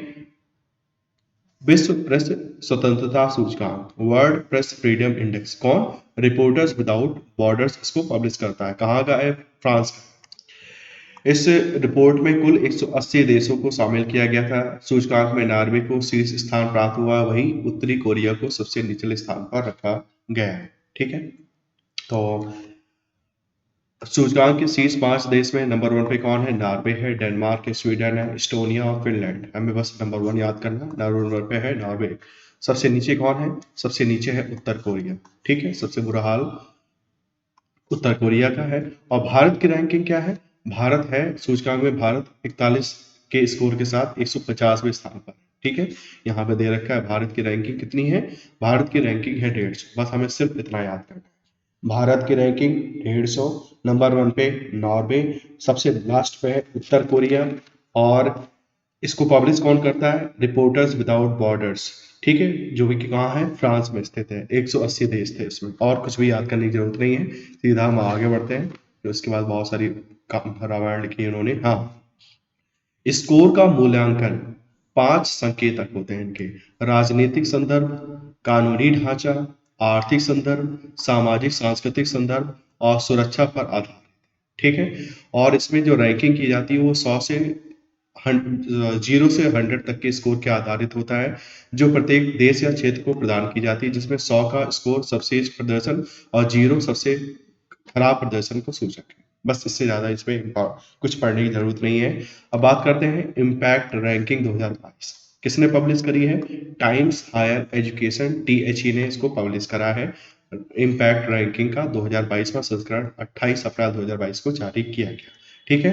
विश्व प्रेस स्वतंत्रता सूचकांक, वर्ल्ड प्रेस फ्रीडम इंडेक्स, कौन? रिपोर्टर्स विदाउट बॉर्डर्स इसको पब्लिश करता है। कहाँ का है? फ्रांस का। इस रिपोर्ट में कुल 180 देशों को शामिल किया गया था। सूचकांक में नॉर्वे को शीर्ष स्थान प्राप्त हुआ, वहीं उत्तरी कोरिया को सबसे निचले स्थान पर रखा गया है, ठीक है। तो सूचकांक के शीर्ष 5 देश में नंबर 1 पे कौन है? नॉर्वे है, डेनमार्क है, स्वीडन है, एस्टोनिया और फिनलैंड। हमें बस नंबर 1 याद करना, नंबर 1 पे है नॉर्वे। सबसे नीचे कौन है? सबसे नीचे है उत्तर कोरिया, ठीक है। सबसे बुरा हाल उत्तर कोरिया का है। और भारत की रैंकिंग क्या है? भारत है सूचकांक में, भारत 41 के स्कोर के साथ 150वें स्थान पर, ठीक है। यहाँ पे दे रखा है भारत की रैंकिंग कितनी है। भारत की रैंकिंग है 150। बस हमें सिर्फ इतना याद करना है, भारत की रैंकिंग 150। नंबर 1 पे नॉर्वे, सबसे लास्ट पे है उत्तर कोरिया। और इसको पब्लिश कौन करता है? रिपोर्टर्स विदाउट बॉर्डर्स, ठीक है, जो कि कहाँ है? फ्रांस में स्थित है। 180 देश थे इसमें, और कुछ भी याद करने की जरूरत नहीं है, सीधा हम आगे बढ़ते हैं। तो इसके बाद बहुत सारी रामायण लिखी है उन्होंने। हाँ, स्कोर का मूल्यांकन 5 संकेतक होते हैं इनके: राजनीतिक संदर्भ, कानूनी ढांचा, आर्थिक संदर्भ, सामाजिक सांस्कृतिक संदर्भ और सुरक्षा पर आधारित, ठीक है। और इसमें जो रैंकिंग की जाती है वो 100 से 0 से 100 तक के स्कोर के आधारित होता है, जो प्रत्येक देश या क्षेत्र को प्रदान की जाती है, जिसमें 100 का स्कोर सबसे प्रदर्शन और 0 सबसे खराब प्रदर्शन को सूचक है। बस इससे ज्यादा इसमें कुछ पढ़ने की जरूरत नहीं है। अब बात करते हैं इम्पैक्ट रैंकिंग 2022 किसने पब्लिश करी है? टाइम्स हायर एजुकेशन, THE ने इसको पब्लिश करा है। इम्पैक्ट रैंकिंग का 2022वां संस्करण 28 अप्रैल 2022 को जारी किया गया, ठीक है।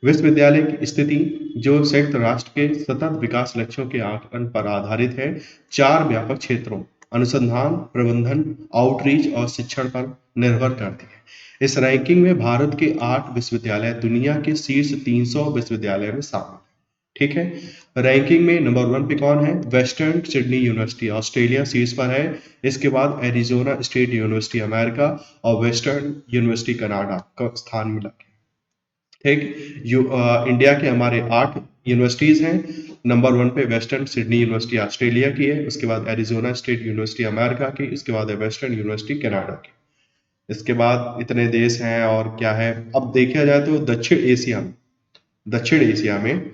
विश्वविद्यालय की स्थिति जो संयुक्त राष्ट्र के सतत विकास लक्ष्यों के आकलन पर आधारित है, 4 व्यापक क्षेत्रों अनुसंधान, प्रबंधन, आउटरीच और शिक्षण पर निर्भर करती है। इस रैंकिंग में भारत के 8 विश्वविद्यालय दुनिया के शीर्ष 300 विश्वविद्यालय में शामिल, ठीक है। रैंकिंग में नंबर 1 पे कौन है? वेस्टर्न सिडनी यूनिवर्सिटी ऑस्ट्रेलिया शीर्ष पर है। इसके बाद एरिजोना स्टेट यूनिवर्सिटी अमेरिका और वेस्टर्न यूनिवर्सिटी कनाडा का स्थान मिला, ठीक। इंडिया के हमारे 8 यूनिवर्सिटीज हैं। नंबर 1 पे वेस्टर्न सिडनी यूनिवर्सिटी ऑस्ट्रेलिया की है, उसके बाद एरिजोना स्टेट यूनिवर्सिटी अमेरिका की, इसके बाद है वेस्टर्न यूनिवर्सिटी कनाडा की। इसके बाद इतने देश हैं और क्या है। अब देखा जाए तो दक्षिण एशिया में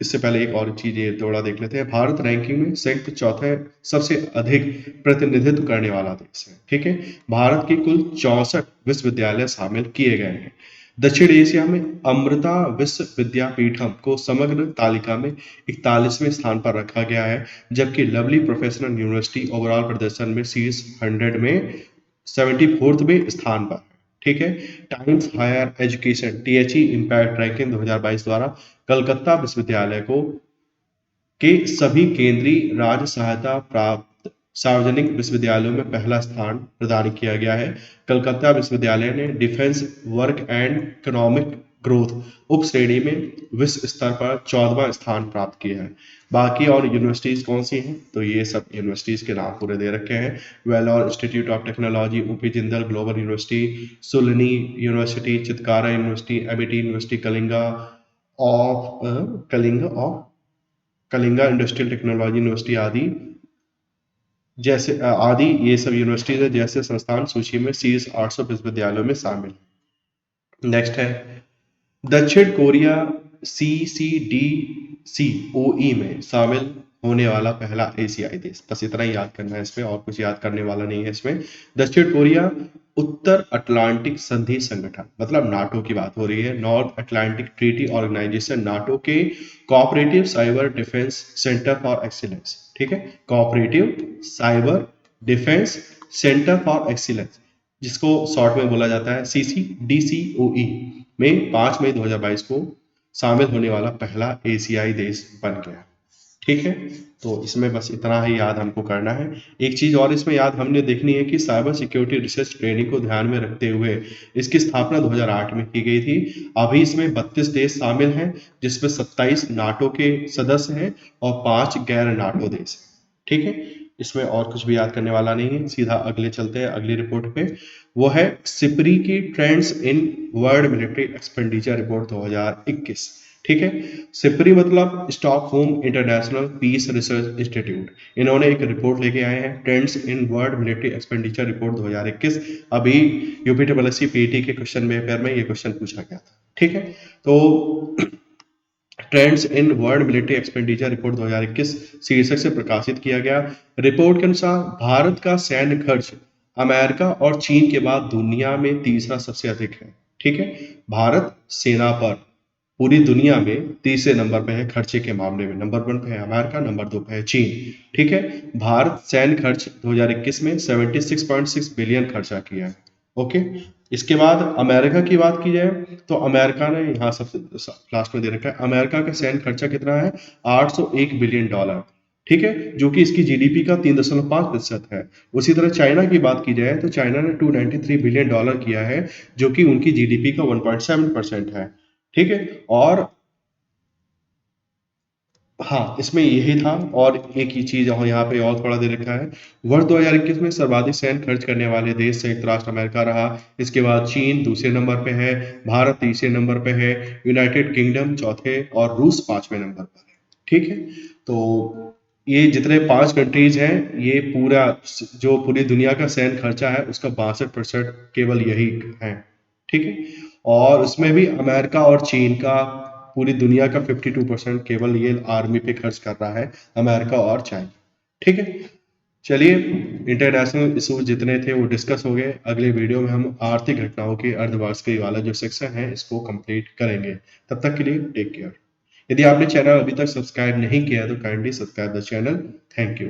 इससे पहले एक और चीज ये थोड़ा देख लेते हैं। भारत रैंकिंग में संयुक्त चौथे सबसे अधिक प्रतिनिधित्व करने वाला देश है, ठीक है। भारत के कुल 64 विश्वविद्यालय शामिल किए गए हैं। दक्षिण एशिया में अमृता विश्व विद्यापीठम को समग्र तालिका में 41वें स्थान पर रखा गया है, जबकि लवली प्रोफेशनल यूनिवर्सिटी ओवरऑल प्रदर्शन में शीर्ष 100 में 74वें स्थान पर, ठीक है। Times Higher Education THE impact ranking 2022 द्वारा कलकत्ता विश्वविद्यालय को के सभी केंद्रीय राज्य सहायता प्राप्त सार्वजनिक विश्वविद्यालयों में पहला स्थान प्रदान किया गया है। कलकत्ता विश्वविद्यालय ने defence work and economic growth उप श्रेणी में विश्व स्तर पर 14वां स्थान प्राप्त किया है। बाकी और यूनिवर्सिटीज कौन सी हैं? तो ये सब यूनिवर्सिटीज के नाम पूरे दे रखे हैं। Vellore institute of technology, UP Jindal global university, Shoolini university, Chitkara university, MIT university, Kalinga industrial technology university आदि जैसे आदि ये सब यूनिवर्सिटीज है जैसे संस्थान सूची में शीर्ष 800 विश्वविद्यालयों में शामिल। नेक्स्ट है दक्षिण कोरिया CCDCOE में शामिल होने वाला पहला एशियाई देश। बस इतना ही याद करना है इसमें, और कुछ याद करने वाला नहीं है इसमें। दक्षिण कोरिया उत्तर अटलांटिक संधि संगठन, मतलब नाटो की बात हो रही है, North Atlantic Treaty Organization, NATO के Cooperative Cyber Defence Centre for Excellence, ठीक है, Cooperative Cyber Defence Centre for Excellence, जिसको शॉर्ट में बोला जाता है CCDCOE, में 5 मई 2022 को शामिल होने वाला पहला एशियाई देश बन गया। ठीक है, तो इसमें बस इतना ही याद हमको करना है। एक चीज और इसमें याद हमने देखनी है कि साइबर सिक्योरिटी रिसर्च ट्रेनिंग को ध्यान में रखते हुए इसकी स्थापना 2008 में की गई थी। अभी इसमें 32 देश शामिल हैं, जिसमें 27 नाटो के सदस्य हैं और 5 गैर नाटो देश हैं। ठीक है, इसमें और कुछ भी याद करने वाला नहीं है, सीधा अगले चलते हैं अगली रिपोर्ट पे। वो है सिप्री की trends in world military expenditure report 2021। ठीक है, सिप्री मतलब Stockholm International Peace Research Institute. इन्होंने एक रिपोर्ट लेके आए हैं, trends in world military expenditure report 2021। अभी यूपीएससी पीटी के क्वेश्चन पेपर में ये क्वेश्चन पूछा गया था। ठीक है, तो trends in world military expenditure report 2021 शीर्षक से प्रकाशित किया गया। रिपोर्ट के अनुसार भारत का सैन्य खर्च अमेरिका और चीन के बाद दुनिया में तीसरा सबसे अधिक है। ठीक है, भारत सेना पर पूरी दुनिया में तीसरे नंबर पे है खर्चे के मामले में। नंबर 1 पे है अमेरिका, नंबर 2 पे है चीन। ठीक है, भारत सैन्य खर्च 2021 में 76.6 बिलियन खर्चा किया है। ओके, इसके बाद अमेरिका की बात की जाए तो अमेरिका ने यहाँ सबसे लास्ट में दे रखा है, अमेरिका का सैन्य खर्चा कितना है, 801 बिलियन डॉलर। ठीक है, जो कि इसकी जीडीपी का 3.5% है। उसी तरह चाइना की बात की जाए तो चाइना ने 293 बिलियन डॉलर किया है, जो कि उनकी जीडीपी का 1.7% है। ठीक है, और हाँ, इसमें यही था। और एक ही चीज यहाँ पे और थोड़ा दे रखा है, वर्ष 2021 में सर्वाधिक सैन्य खर्च करने वाले देश संयुक्त राष्ट्र अमेरिका रहा। इसके बाद चीन दूसरे नंबर पे है, भारत तीसरे नंबर पे है, यूनाइटेड किंगडम चौथे और रूस 5वें नंबर पर है। ठीक है, तो ये जितने 5 कंट्रीज हैं, ये पूरा जो पूरी दुनिया का सैन्य खर्चा है उसका 62% केवल यही है। ठीक है, और उसमें भी अमेरिका और चीन का पूरी दुनिया का 52% केवल ये आर्मी पे खर्च कर रहा है, अमेरिका और चाइना। ठीक है, चलिए, इंटरनेशनल इशूज जितने थे वो डिस्कस हो गए। अगले वीडियो में हम आर्थिक घटनाओं के अर्धवार्षिकी वाला जो सेक्शन है इसको कंप्लीट करेंगे। तब तक के लिए टेक केयर। यदि आपने चैनल अभी तक सब्सक्राइब नहीं किया है तो kindly subscribe the channel. Thank you.